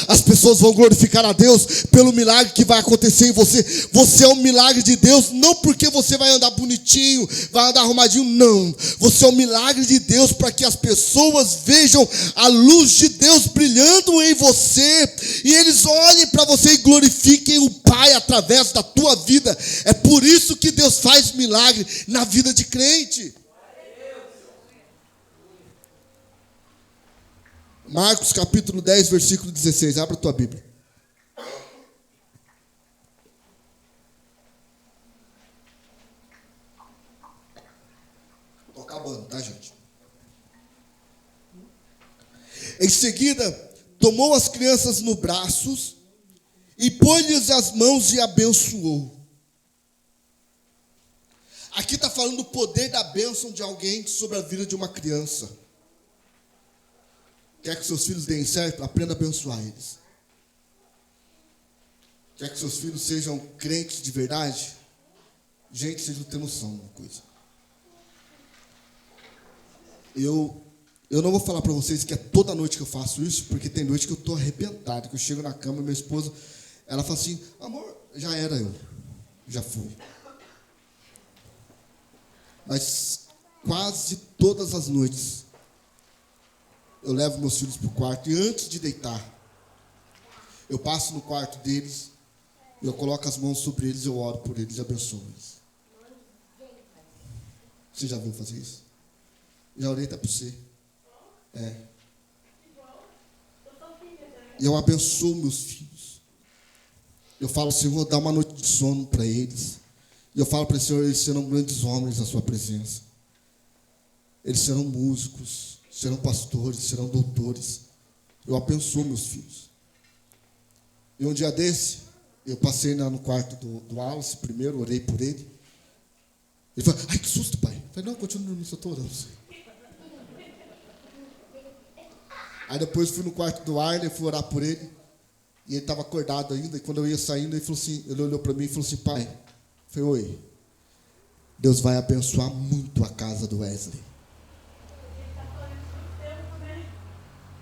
As pessoas vão glorificar a Deus pelo milagre que vai acontecer em você. Você é um milagre de Deus, não porque você vai andar bonitinho, vai andar arrumadinho, não. Você é um milagre de Deus para que as pessoas vejam a luz de Deus brilhando em você. E eles olhem para você e glorifiquem o Pai através da tua vida. É por isso que Deus faz milagre na vida de crente. Marcos capítulo 10, versículo 16. Abra a tua Bíblia. Estou acabando, tá, gente? Em seguida, tomou as crianças nos braços e pôs-lhes as mãos e abençoou. Aqui está falando do poder da bênção de alguém sobre a vida de uma criança. Quer que seus filhos deem certo? Aprenda a abençoar eles. Quer que seus filhos sejam crentes de verdade? Gente, vocês não têm noção de uma coisa. Eu não vou falar para vocês que é toda noite que eu faço isso, porque tem noite que eu estou arrebentado, que eu chego na cama e minha esposa, ela fala assim: amor, já era eu, já fui. Mas quase todas as noites, eu levo meus filhos para o quarto e antes de deitar, eu passo no quarto deles, eu coloco as mãos sobre eles, eu oro por eles e abençoo eles. Você já viu fazer isso? Já orei até para você. E eu abençoo meus filhos. Eu falo: Senhor, dá uma noite de sono para eles. E eu falo para o Senhor: eles serão grandes homens na sua presença. Eles serão músicos, serão pastores, serão doutores. Eu abençoo meus filhos. E um dia desse, eu passei no quarto do Wallace primeiro, orei por ele. Ele falou, ai, que susto, pai. Eu falei, não, continua dormindo, eu estou orando. Aí depois fui no quarto do Arlen, fui orar por ele. E ele estava acordado ainda. E quando eu ia saindo, ele falou assim, ele olhou para mim e falou assim, pai. Eu falei, oi. Deus vai abençoar muito a casa do Wesley.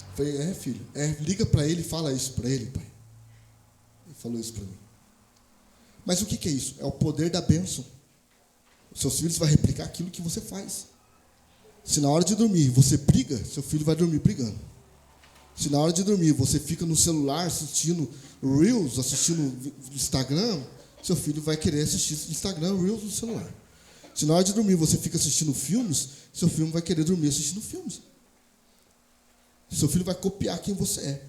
Eu falei, filho. Liga para ele e fala isso para ele, pai. Ele falou isso para mim. Mas o que é isso? É o poder da bênção. Os seus filhos vão replicar aquilo que você faz. Se na hora de dormir você briga, seu filho vai dormir brigando. Se na hora de dormir você fica no celular assistindo Reels, assistindo Instagram, seu filho vai querer assistir Instagram, Reels no celular. Se na hora de dormir você fica assistindo filmes, seu filho vai querer dormir assistindo filmes. Seu filho vai copiar quem você é.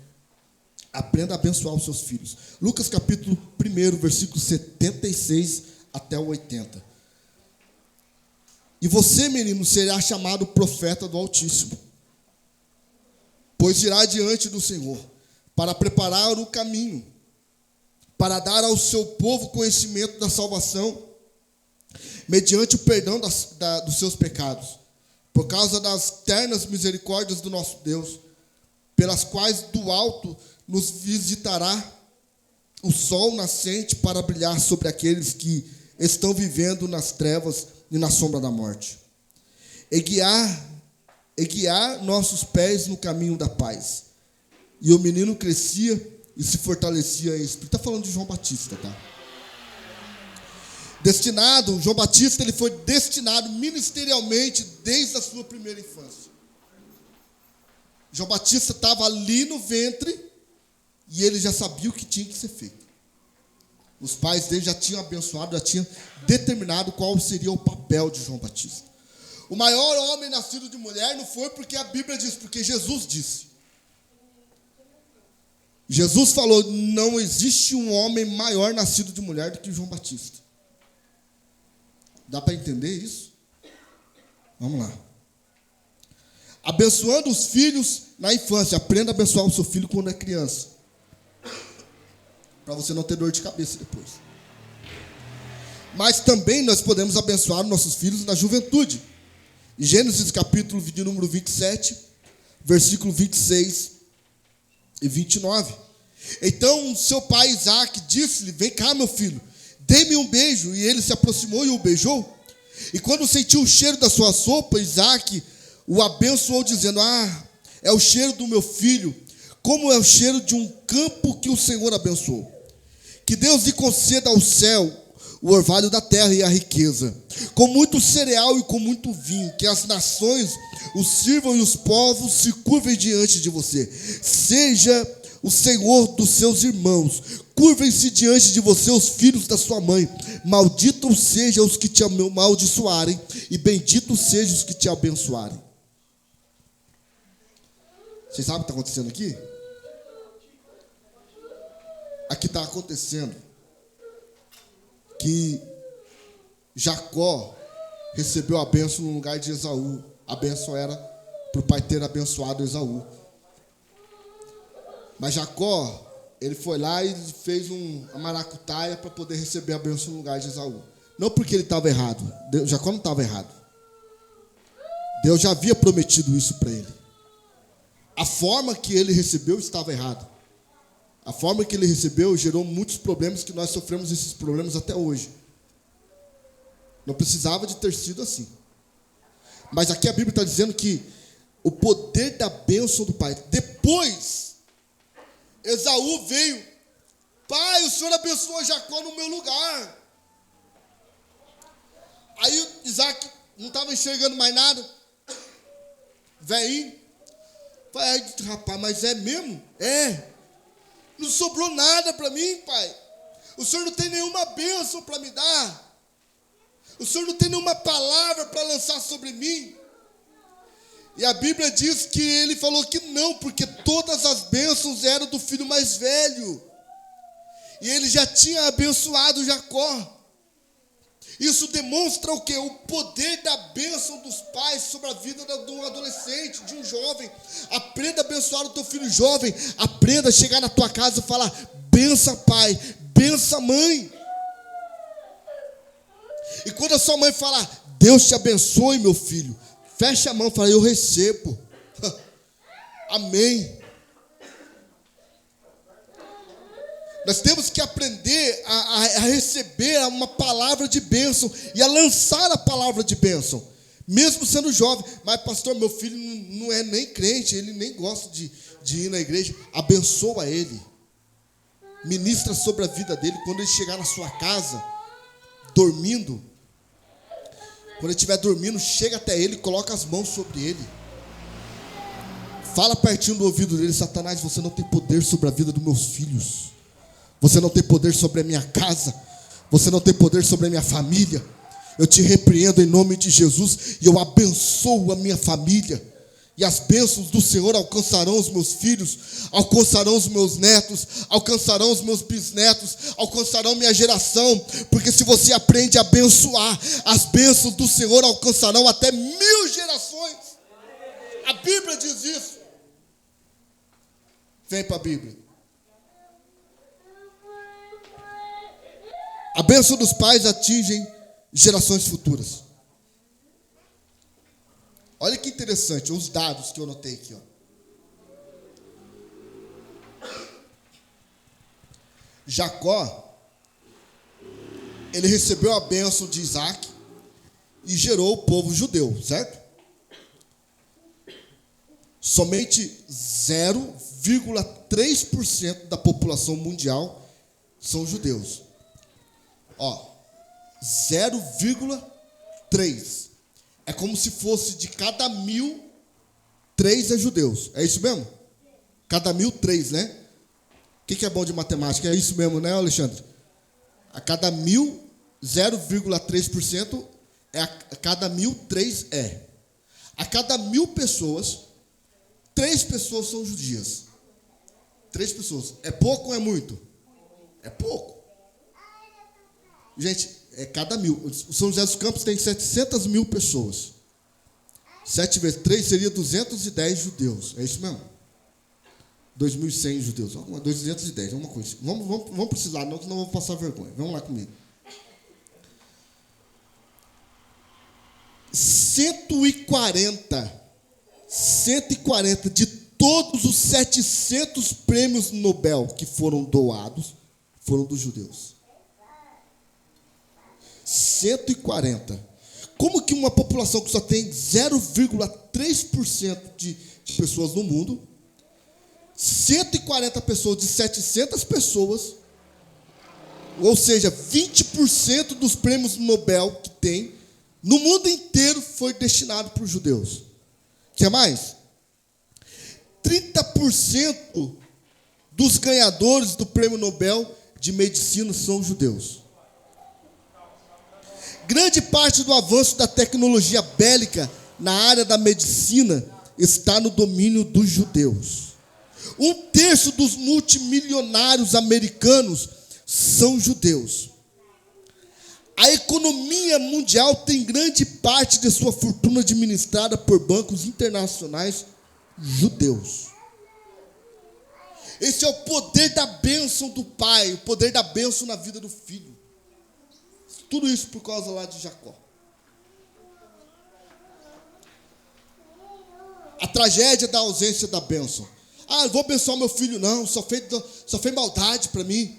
Aprenda a abençoar os seus filhos. Lucas capítulo 1, versículo 76 até o 80. E você, menino, será chamado profeta do Altíssimo, pois irá diante do Senhor, para preparar o caminho, para dar ao seu povo conhecimento da salvação, mediante o perdão dos seus pecados, por causa das ternas misericórdias do nosso Deus, pelas quais do alto nos visitará o sol nascente para brilhar sobre aqueles que estão vivendo nas trevas e na sombra da morte, e guiar nossos pés no caminho da paz. E o menino crescia e se fortalecia em espírito. Está falando de João Batista, tá? João Batista, ele foi destinado ministerialmente desde a sua primeira infância. João Batista estava ali no ventre e ele já sabia o que tinha que ser feito. Os pais dele já tinham abençoado, já tinham determinado qual seria o papel de João Batista. O maior homem nascido de mulher não foi porque a Bíblia diz, porque Jesus disse. Jesus falou, não existe um homem maior nascido de mulher do que João Batista. Dá para entender isso? Vamos lá. Abençoando os filhos na infância. Aprenda a abençoar o seu filho quando é criança, para você não ter dor de cabeça depois. Mas também nós podemos abençoar nossos filhos na juventude. Gênesis capítulo de número 27, versículo 26 e 29. Então seu pai Isaac disse-lhe, vem cá, meu filho, dê-me um beijo. E ele se aproximou e o beijou. E quando sentiu o cheiro da sua sopa, Isaac o abençoou, dizendo, é o cheiro do meu filho, como é o cheiro de um campo que o Senhor abençoou. Que Deus lhe conceda ao céu o orvalho da terra e a riqueza, com muito cereal e com muito vinho, que as nações o sirvam e os povos se curvem diante de você. Seja o Senhor dos seus irmãos, curvem-se diante de você os filhos da sua mãe. Malditos sejam os que te amaldiçoarem, e benditos sejam os que te abençoarem. Vocês sabem o que está acontecendo aqui? Aqui está acontecendo que Jacó recebeu a bênção no lugar de Esaú. A bênção era para o pai ter abençoado Esaú. Mas Jacó, ele foi lá e fez uma maracutaia para poder receber a bênção no lugar de Esaú. Não porque ele estava errado. Jacó não estava errado. Deus já havia prometido isso para ele. A forma que ele recebeu estava errada. A forma que ele recebeu gerou muitos problemas, que nós sofremos esses problemas até hoje. Não precisava de ter sido assim. Mas aqui a Bíblia está dizendo que o poder da bênção do pai. Depois, Esaú veio. Pai, o Senhor abençoou Jacó no meu lugar. Aí Isaac não estava enxergando mais nada. Velhinho. Pai, rapaz, mas é mesmo? É. Não sobrou nada para mim, pai. O Senhor não tem nenhuma bênção para me dar. O Senhor não tem nenhuma palavra para lançar sobre mim. E a Bíblia diz que ele falou que não, porque todas as bênçãos eram do filho mais velho. E ele já tinha abençoado Jacó. Isso demonstra o quê? O poder da bênção dos pais sobre a vida de um adolescente, de um jovem. Aprenda a abençoar o teu filho jovem. Aprenda a chegar na tua casa e falar, bença pai, bença mãe. E quando a sua mãe falar, Deus te abençoe, meu filho, fecha a mão e fala, eu recebo. Amém. Nós temos que aprender a receber uma palavra de bênção e a lançar a palavra de bênção, mesmo sendo jovem. Mas pastor, meu filho não é nem crente, ele nem gosta de ir na igreja. Abençoa ele, ministra sobre a vida dele. Quando ele chegar na sua casa, dormindo, quando ele estiver dormindo, chega até ele, coloca as mãos sobre ele, fala pertinho do ouvido dele, Satanás, você não tem poder sobre a vida dos meus filhos, você não tem poder sobre a minha casa, você não tem poder sobre a minha família. Eu te repreendo em nome de Jesus e eu abençoo a minha família. E as bênçãos do Senhor alcançarão os meus filhos, alcançarão os meus netos, alcançarão os meus bisnetos, alcançarão minha geração. Porque se você aprende a abençoar, as bênçãos do Senhor alcançarão até 1000 gerações. A Bíblia diz isso. Vem para a Bíblia. A bênção dos pais atinge gerações futuras. Olha que interessante, os dados que eu notei aqui. Jacó, ele recebeu a bênção de Isaac e gerou o povo judeu, certo? Somente 0,3% da população mundial são judeus. 0,3%. É como se fosse de cada 1000, 3 é judeus. É isso mesmo? Cada 1000, 3, né? O que é bom de matemática? É isso mesmo, né, Alexandre? A cada 1000, 0,3% é a cada 1000, 3 é. A cada 1000 pessoas, 3 pessoas são judias. 3 pessoas. É pouco ou é muito? É pouco. Gente, é cada 1000. O São José dos Campos tem 700 mil pessoas. 7 vezes 3 seria 210 judeus. É isso mesmo? 2.100 judeus. 210, alguma coisa. Vamos precisar, não, senão vamos passar vergonha. Vamos lá comigo. 140 de todos os 700 prêmios Nobel que foram doados foram dos judeus. 140. Como que uma população que só tem 0,3% de pessoas no mundo, 140 pessoas de 700 pessoas, ou seja, 20% dos prêmios Nobel que tem no mundo inteiro foi destinado para os judeus. Quer mais? 30% dos ganhadores do prêmio Nobel de medicina são judeus. Grande parte do avanço da tecnologia bélica na área da medicina está no domínio dos judeus. 1/3 dos multimilionários americanos são judeus. A economia mundial tem grande parte de sua fortuna administrada por bancos internacionais judeus. Esse é o poder da bênção do pai, o poder da bênção na vida do filho. Tudo isso por causa lá de Jacó. A tragédia da ausência da bênção. Eu vou abençoar meu filho, não, só fez maldade para mim.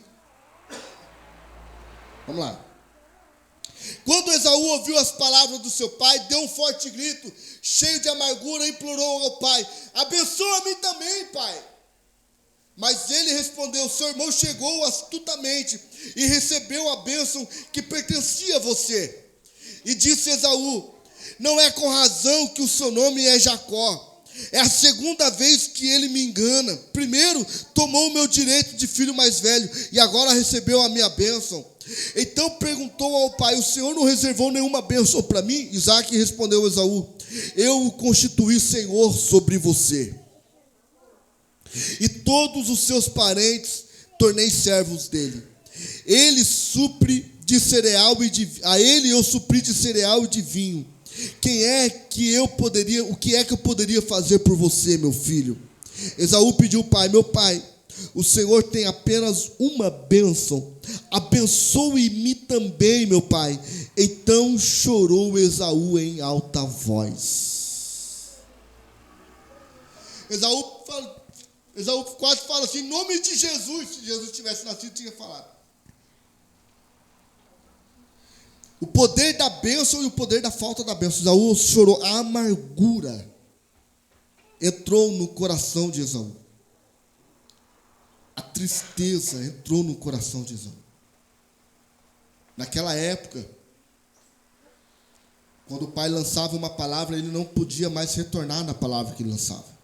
Vamos lá. Quando Esaú ouviu as palavras do seu pai, deu um forte grito, cheio de amargura, e implorou ao pai: abençoa-me também, pai. Mas ele respondeu: seu irmão chegou astutamente e recebeu a bênção que pertencia a você. E disse Esaú: não é com razão que o seu nome é Jacó. É a segunda vez que ele me engana. Primeiro tomou o meu direito de filho mais velho e agora recebeu a minha bênção. Então perguntou ao pai: o Senhor não reservou nenhuma bênção para mim? Isaque respondeu a Esaú: eu o constituí senhor sobre você, e todos os seus parentes tornei servos dele. Ele supre de cereal a ele eu supri de cereal e de vinho. O que é que eu poderia fazer por você, meu filho? Esaú pediu ao pai: meu pai, o Senhor tem apenas uma bênção. Abençoe-me também, meu pai. Então chorou Esaú em alta voz. Esaú quase fala assim, em nome de Jesus. Se Jesus tivesse nascido, tinha falado. O poder da bênção e o poder da falta da bênção. Esaú chorou. A amargura entrou no coração de Esaú. A tristeza entrou no coração de Esaú. Naquela época, quando o pai lançava uma palavra, ele não podia mais retornar na palavra que ele lançava.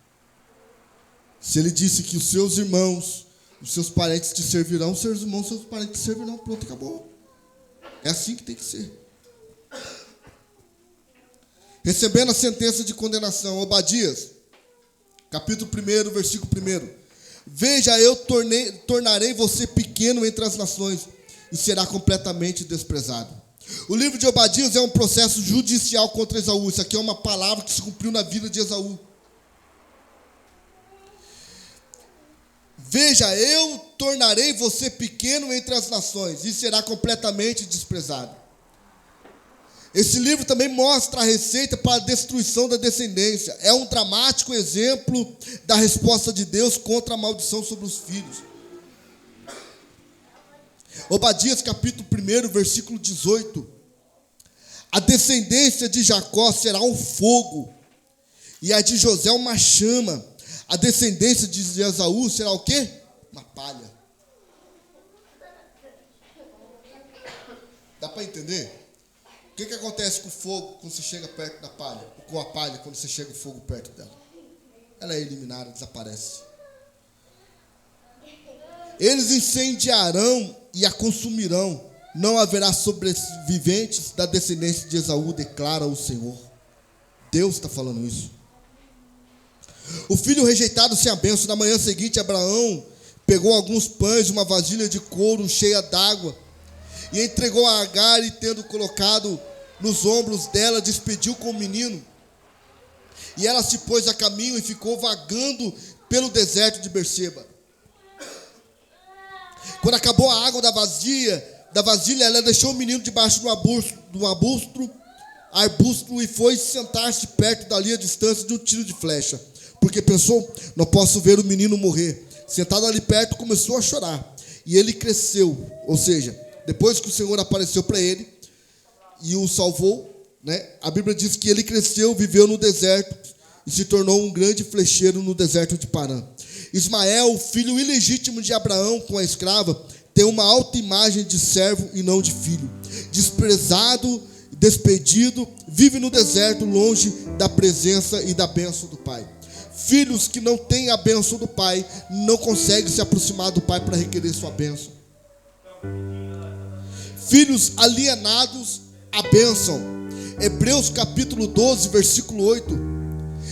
Se ele disse que os seus irmãos, os seus parentes te servirão, os seus irmãos, os seus parentes te servirão, pronto, acabou. É assim que tem que ser. Recebendo a sentença de condenação, Obadias, capítulo 1, versículo 1. Veja, eu tornarei você pequeno entre as nações e será completamente desprezado. O livro de Obadias é um processo judicial contra Esaú. Isso aqui é uma palavra que se cumpriu na vida de Esaú. Veja, eu tornarei você pequeno entre as nações e será completamente desprezado. Esse livro também mostra a receita para a destruição da descendência. É um dramático exemplo da resposta de Deus contra a maldição sobre os filhos. Obadias capítulo 1, versículo 18. A descendência de Jacó será um fogo, e a de José uma chama. A descendência de Esaú será o quê? Uma palha. Dá para entender? O que acontece com o fogo quando você chega perto da palha? Ou com a palha quando você chega o fogo perto dela? Ela é eliminada, desaparece. Eles incendiarão e a consumirão. Não haverá sobreviventes da descendência de Esaú, declara o Senhor. Deus está falando isso. O filho rejeitado sem a bênção. Na manhã seguinte, Abraão pegou alguns pães, uma vasilha de couro cheia d'água, e entregou a Agar, e tendo colocado nos ombros dela, despediu com o menino. E ela se pôs a caminho e ficou vagando pelo deserto de Berseba. Quando acabou a água da vasilha, ela deixou o menino debaixo do arbusto e foi sentar-se perto dali a distância de um tiro de flecha. Porque pensou, não posso ver o menino morrer. Sentado ali perto, começou a chorar. E ele cresceu. Ou seja, depois que o Senhor apareceu para ele e o salvou, né? A Bíblia diz que ele cresceu, viveu no deserto e se tornou um grande flecheiro no deserto de Parã. Ismael, filho ilegítimo de Abraão com a escrava, tem uma alta imagem de servo e não de filho. Desprezado, despedido, vive no deserto, longe da presença e da bênção do pai. Filhos que não têm a bênção do pai não conseguem se aproximar do pai para requerer sua bênção. Filhos alienados à bênção. Hebreus capítulo 12, versículo 8.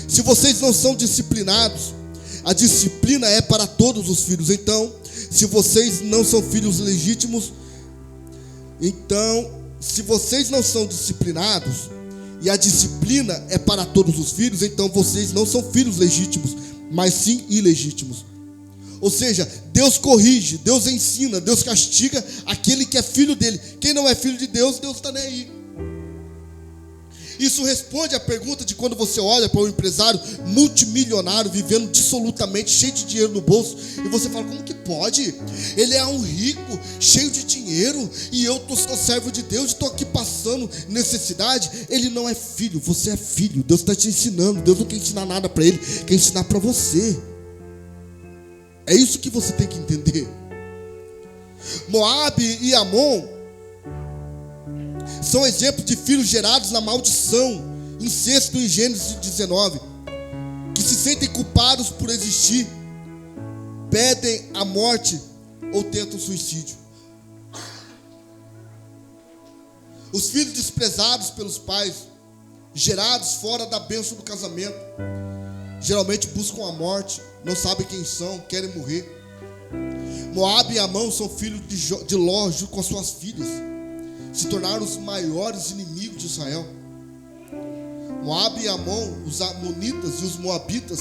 Se vocês não são disciplinados, a disciplina é para todos os filhos. Então, se vocês não são filhos legítimos, se vocês não são disciplinados, e a disciplina é para todos os filhos, então vocês não são filhos legítimos, mas sim ilegítimos. Ou seja, Deus corrige, Deus ensina, Deus castiga aquele que é filho dele. Quem não é filho de Deus, Deus está nem aí. Isso responde à pergunta de quando você olha para um empresário multimilionário, vivendo dissolutamente, cheio de dinheiro no bolso, e você fala, como que pode? Ele é um rico, cheio de dinheiro, e eu sou servo de Deus, estou aqui passando necessidade. Ele não é filho, você é filho. Deus está te ensinando. Deus não quer ensinar nada para ele, quer ensinar para você. É isso que você tem que entender. Moabe e Amon são exemplos de filhos gerados na maldição, incesto em Gênesis 19, que se sentem culpados por existir, pedem a morte ou tentam suicídio. Os filhos desprezados pelos pais, gerados fora da bênção do casamento, geralmente buscam a morte, não sabem quem são, querem morrer. Moabe e Amon são filhos de Ló junto com suas filhas. Se tornaram os maiores inimigos de Israel. Moabe e Amon, os amonitas e os moabitas,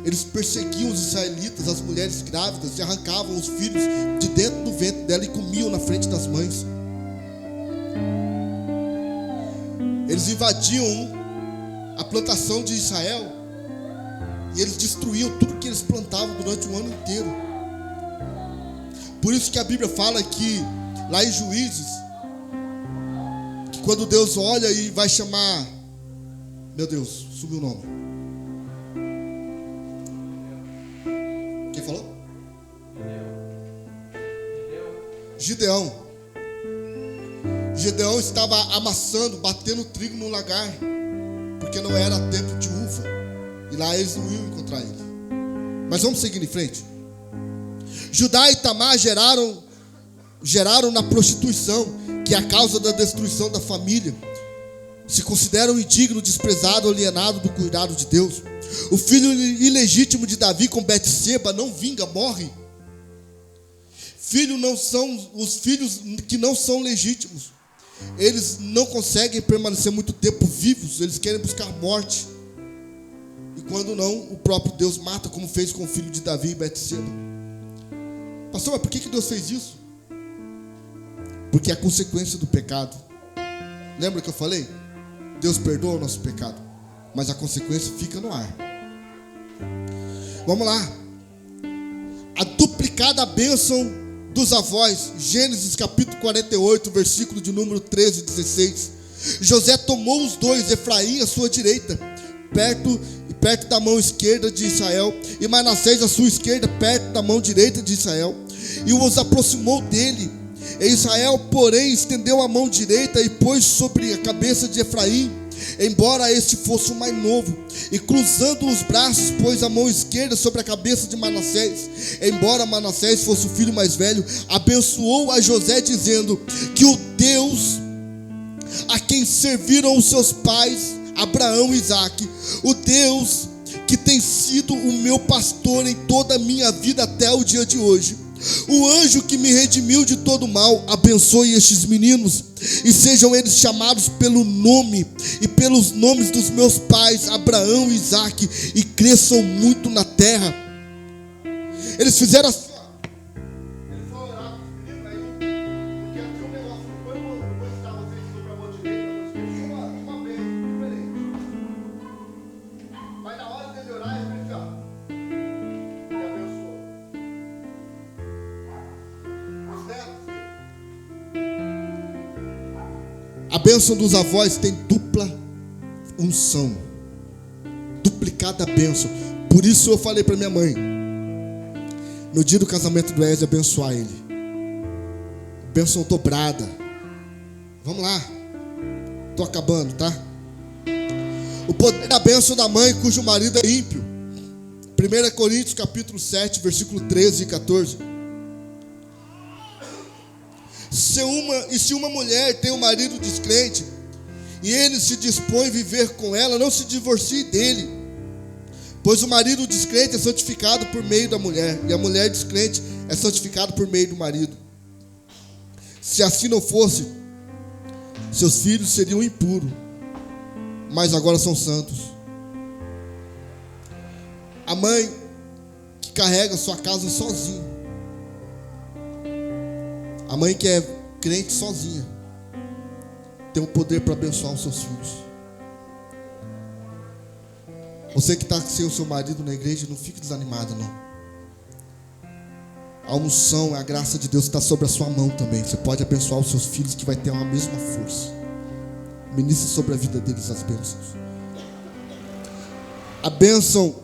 eles perseguiam os israelitas, as mulheres grávidas, e arrancavam os filhos de dentro do ventre dela e comiam na frente das mães. eles invadiam a plantação de Israel e eles destruíam tudo que eles plantavam durante o ano inteiro. Por isso que a Bíblia fala que lá em Juízes, que quando Deus olha e vai chamar, meu Deus, sumiu o nome. Quem falou? Gideão. Gideão estava amassando, batendo trigo no lagar, porque não era tempo de uva, e lá eles não iam encontrar ele. Mas vamos seguir em frente. Judá e Tamar geraram na prostituição, que é a causa da destruição da família. Se consideram indigno, desprezado, alienado do cuidado de Deus. O filho ilegítimo de Davi com Betseba não vinga, morre. Os filhos que não são legítimos, eles não conseguem permanecer muito tempo vivos, eles querem buscar morte. E quando não, o próprio Deus mata, como fez com o filho de Davi e Betseba. Pastor, mas por que Deus fez isso? Porque é a consequência do pecado. Lembra que eu falei? Deus perdoa o nosso pecado, mas a consequência fica no ar. Vamos lá. A duplicada bênção dos avós. Gênesis capítulo 48, versículo de número 13 e 16. José tomou os dois, Efraim à sua direita, perto da mão esquerda de Israel, e Manassés à sua esquerda, perto da mão direita de Israel, e os aproximou dele. E Israel, porém, estendeu a mão direita e pôs sobre a cabeça de Efraim, embora este fosse o mais novo, e cruzando os braços, pôs a mão esquerda sobre a cabeça de Manassés, embora Manassés fosse o filho mais velho. Abençoou a José, dizendo: que o Deus a quem serviram os seus pais, Abraão e Isaque, o Deus que tem sido o meu pastor em toda a minha vida até o dia de hoje, o anjo que me redimiu de todo mal, abençoe estes meninos, e sejam eles chamados pelo nome e pelos nomes dos meus pais, Abraão e Isaque, e cresçam muito na terra. Eles fizeram assim, eles foram orar com os meninos, porque aqui o negócio não foi estar vocês sobre a mão direita, uma vez diferente. Mas na hora dele orar, ele fez assim, e abençoou. A bênção dos avós tem dupla unção, duplicada bênção. Por isso eu falei para minha mãe, no dia do casamento do Ezio, abençoar ele, bênção dobrada. Vamos lá, estou acabando, tá? O poder da bênção da mãe cujo marido é ímpio. 1 Coríntios capítulo 7, versículo 13 e 14. Se uma mulher tem um marido descrente e ele se dispõe a viver com ela, não se divorcie dele, pois o marido descrente é santificado por meio da mulher, e a mulher descrente é santificada por meio do marido. Se assim não fosse, seus filhos seriam impuros, mas agora são santos. A mãe que carrega sua casa sozinha, a mãe que é crente sozinha, tem o poder para abençoar os seus filhos. Você que está sem o seu marido na igreja, não fique desanimado, não. A unção, a graça de Deus está sobre a sua mão também. Você pode abençoar os seus filhos, que vai ter uma mesma força. Ministre sobre a vida deles as bênçãos. A bênção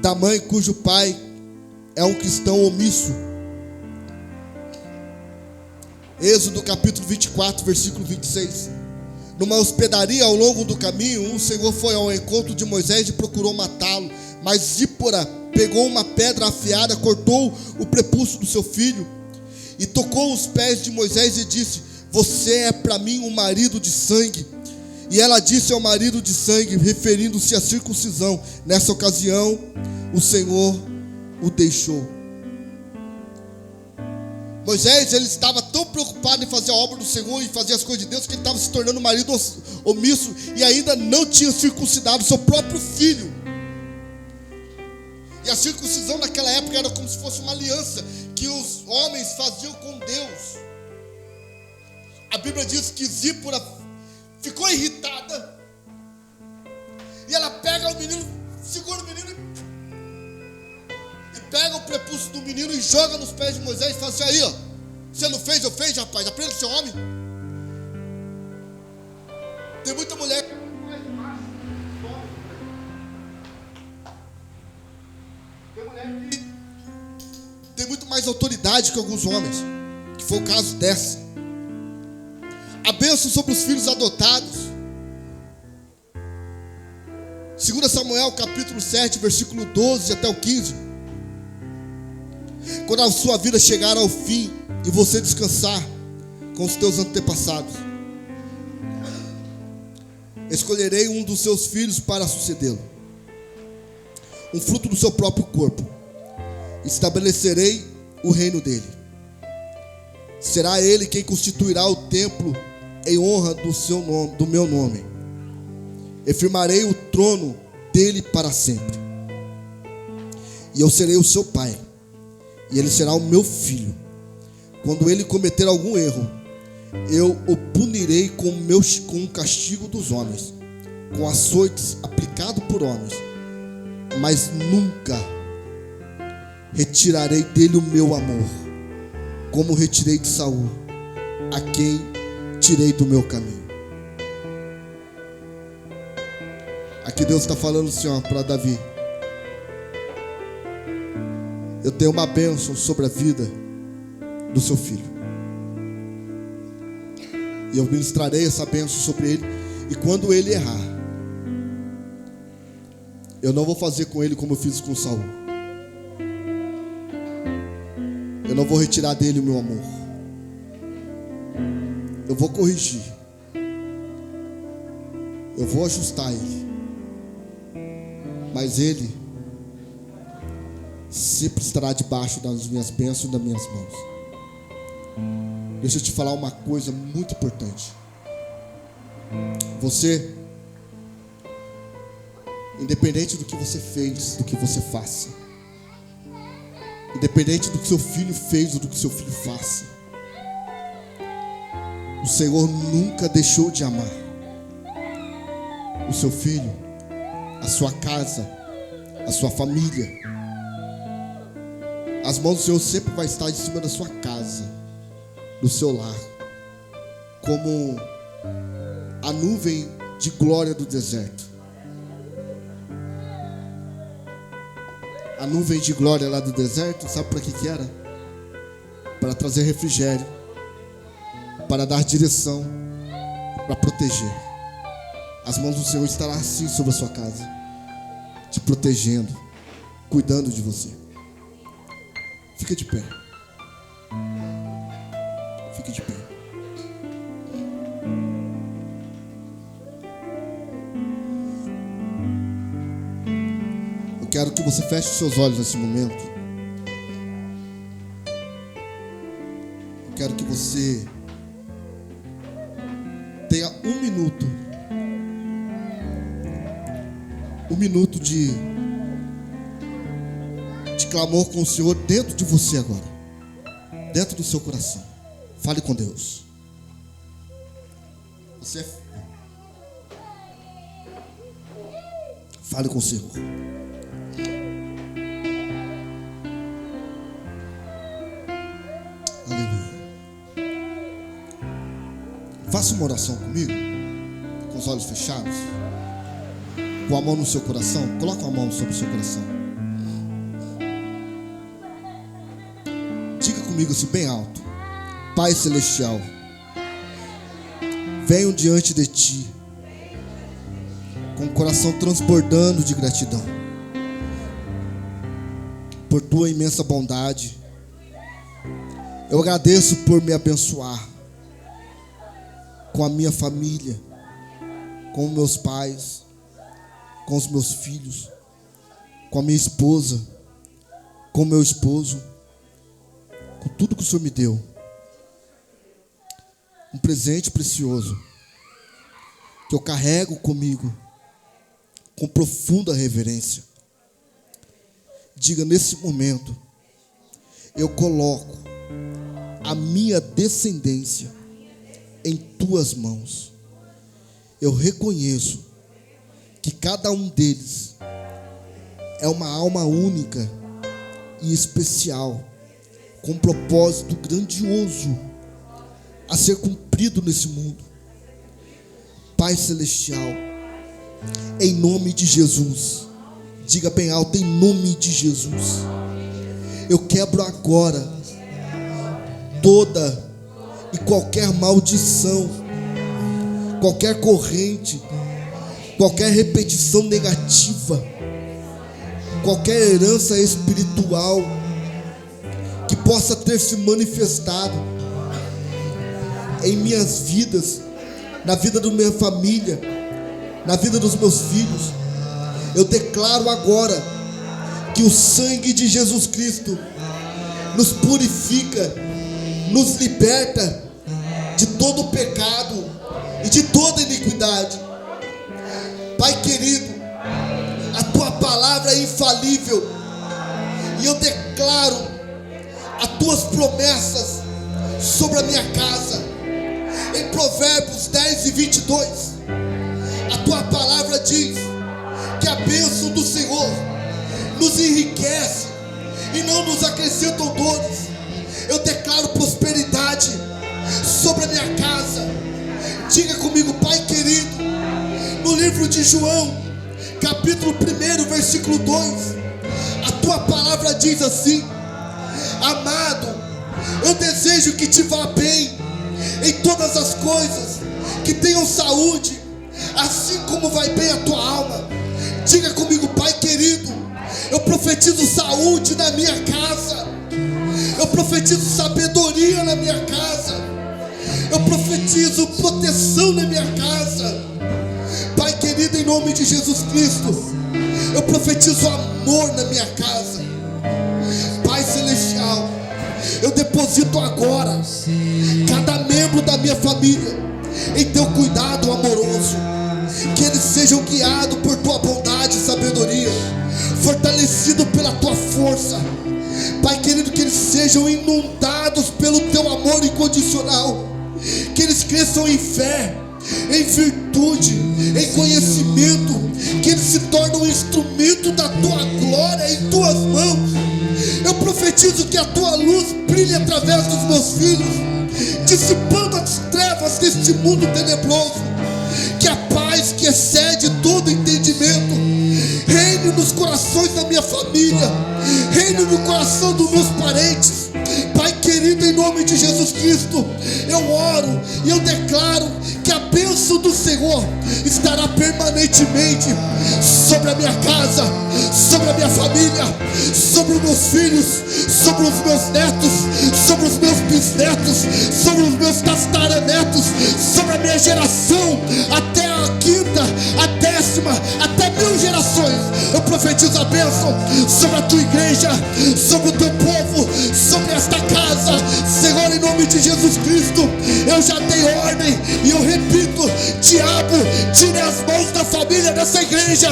da mãe cujo pai é um cristão omisso. Êxodo capítulo 24, versículo 26. Numa hospedaria ao longo do caminho, o Senhor foi ao encontro de Moisés e procurou matá-lo. Mas Zípora pegou uma pedra afiada, cortou o prepúcio do seu filho e tocou os pés de Moisés e disse: você é para mim um marido de sangue. E ela disse ao marido de sangue, referindo-se à circuncisão. Nessa ocasião, o Senhor o deixou. Moisés, ele estava tão preocupado em fazer a obra do Senhor e fazer as coisas de Deus, que ele estava se tornando um marido omisso e ainda não tinha circuncidado seu próprio filho. E a circuncisão naquela época era como se fosse uma aliança que os homens faziam com Deus. A Bíblia diz que Zípora ficou irritada. E ela pega o menino, segura o menino e pega o prepúcio do menino e joga nos pés de Moisés e fala assim: aí, ó, você não fez, eu fiz, rapaz, aprenda a ser homem. Tem muita mulher que tem muito mais autoridade que alguns homens, que foi o caso dessa. A bênção sobre os filhos adotados. 2 Samuel capítulo 7, versículo 12 até o 15. Quando a sua vida chegar ao fim e você descansar com os teus antepassados, escolherei um dos seus filhos para sucedê-lo, um fruto do seu próprio corpo. Estabelecerei o reino dele. Será ele quem constituirá o templo em honra do seu nome, do meu nome. E firmarei o trono dele para sempre. E eu serei o seu pai, e ele será o meu filho. Quando ele cometer algum erro, eu o punirei com o castigo dos homens, com açoites aplicado por homens, mas nunca retirarei dele o meu amor, como retirei de Saul, a quem tirei do meu caminho. Aqui Deus está falando assim, ó, para Davi: eu tenho uma bênção sobre a vida do seu filho, e eu ministrarei essa bênção sobre ele. E quando ele errar, eu não vou fazer com ele como eu fiz com Saul. Eu não vou retirar dele o meu amor. Eu vou corrigir. Eu vou ajustar ele. Mas ele sempre estará debaixo das minhas bênçãos e das minhas mãos. Deixa eu te falar uma coisa muito importante. Você, independente do que você fez, do que você faça, independente do que seu filho fez ou do que seu filho faça, o Senhor nunca deixou de amar o seu filho, a sua casa, a sua família. As mãos do Senhor sempre vai estar em cima da sua casa, do seu lar, como a nuvem de glória do deserto. A nuvem de glória lá do deserto, sabe para que era? Para trazer refrigério, para dar direção, para proteger. As mãos do Senhor estarão assim sobre a sua casa, te protegendo, cuidando de você. Fica de pé. Fica de pé. Eu quero que você feche os seus olhos nesse momento. Eu quero que você tenha um minuto de clamor com o Senhor dentro de você agora, dentro do seu coração. Fale com Deus. Fale com o Senhor. Aleluia. Faça uma oração comigo, com os olhos fechados, com a mão no seu coração. Coloca a mão sobre o seu coração. Diga comigo assim, bem alto: Pai Celestial, venho diante de Ti com o coração transbordando de gratidão por Tua imensa bondade. Eu agradeço por me abençoar com a minha família, com meus pais, com os meus filhos, com a minha esposa, com o meu esposo, com tudo que o Senhor me deu. Um presente precioso que eu carrego comigo com profunda reverência. Diga nesse momento: eu coloco a minha descendência em Tuas mãos eu reconheço que cada um deles é uma alma única e especial, com um propósito grandioso a ser cumprido nesse mundo. Pai Celestial, em nome de Jesus, diga bem alto, em nome de Jesus, eu quebro agora toda e qualquer maldição, qualquer corrente, qualquer repetição negativa, qualquer herança espiritual que possa ter se manifestado em minhas vidas, na vida da minha família, na vida dos meus filhos. Eu declaro agora que o sangue de Jesus Cristo nos purifica, nos liberta de todo o pecado e de toda iniquidade. Pai querido, a tua palavra é infalível, e eu declaro as tuas promessas sobre a minha casa. Em Provérbios 10:22, a tua palavra diz que a bênção do Senhor nos enriquece e não nos acrescentam dores. Eu declaro prosperidade sobre a minha casa. Diga comigo, Pai querido, no livro de João, capítulo 1, versículo 2, a tua palavra diz assim: amado, eu desejo que te vá bem em todas as coisas, que tenham saúde, assim como vai bem a tua alma. Diga comigo, Pai querido, eu profetizo saúde na minha casa, eu profetizo sabedoria na minha casa, eu profetizo proteção na minha casa. Pai querido, em nome de Jesus Cristo, eu profetizo amor na minha casa. Pai Celestial, eu deposito agora cada membro da minha família em teu cuidado amoroso, que eles sejam guiados por tua bondade e sabedoria, fortalecidos pela tua força. Pai querido, que eles sejam inundados pelo teu amor incondicional, que eles cresçam em fé, em virtude, em conhecimento, que eles se tornem um instrumento da tua glória em tuas mãos. Eu profetizo que a tua luz brilhe através dos meus filhos, dissipando as trevas deste mundo tenebroso. Que a paz que excede todo entendimento reine nos corações da minha família, reine no coração dos meus parentes. Pai querido, em nome de Jesus Cristo, eu oro e eu declaro que a bênção do Senhor estará permanentemente sobre a minha casa, sobre a minha família, sobre os meus filhos, sobre os meus netos, sobre os meus bisnetos, sobre os meus tataranetos, sobre a minha geração, até a quinta, a 10ª, até 1000 gerações. Eu profetizo a bênção sobre a tua igreja, sobre o teu povo, sobre esta casa. Senhor, em nome de Jesus Cristo, eu já dei ordem e eu repito: diabo, tire as mãos da família dessa igreja,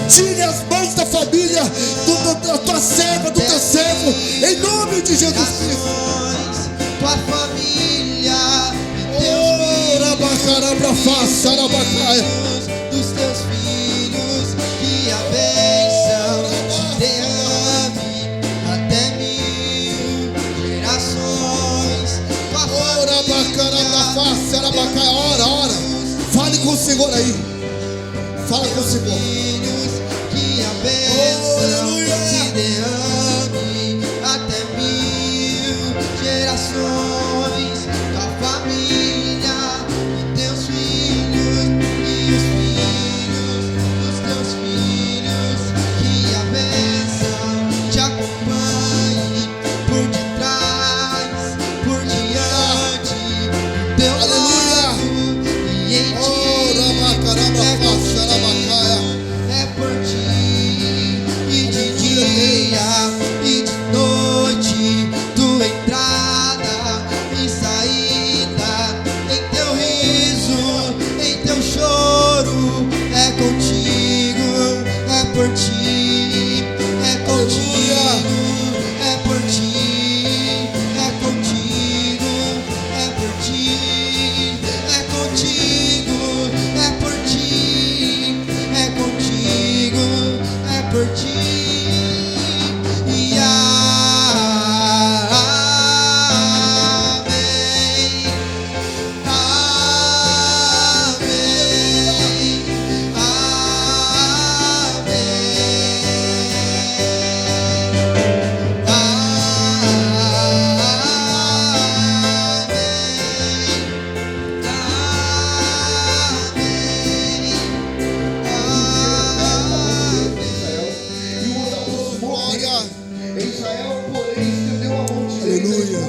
tire as mãos da família da tua serva, do teu servo, em nome de Jesus Cristo. Tua família, dos teus filhos, que a bênção derrame até 1000 gerações. Tua família, ora, fale com o Senhor aí, fala com o Senhor. que a bênção se derrame até 1000 gerações. Tua família, e teus filhos, e os filhos dos teus filhos, que a bênção te acompanhe por detrás, por diante, do teu lado e em ti. É Aleluia.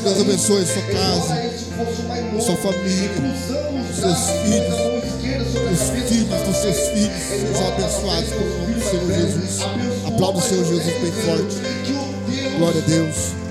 Deus abençoe a sua casa, a sua família, os seus filhos, os filhos dos seus filhos. Sejam abençoados pelo nome do Senhor Jesus. Aplauda o Senhor Jesus bem forte. Glória a Deus.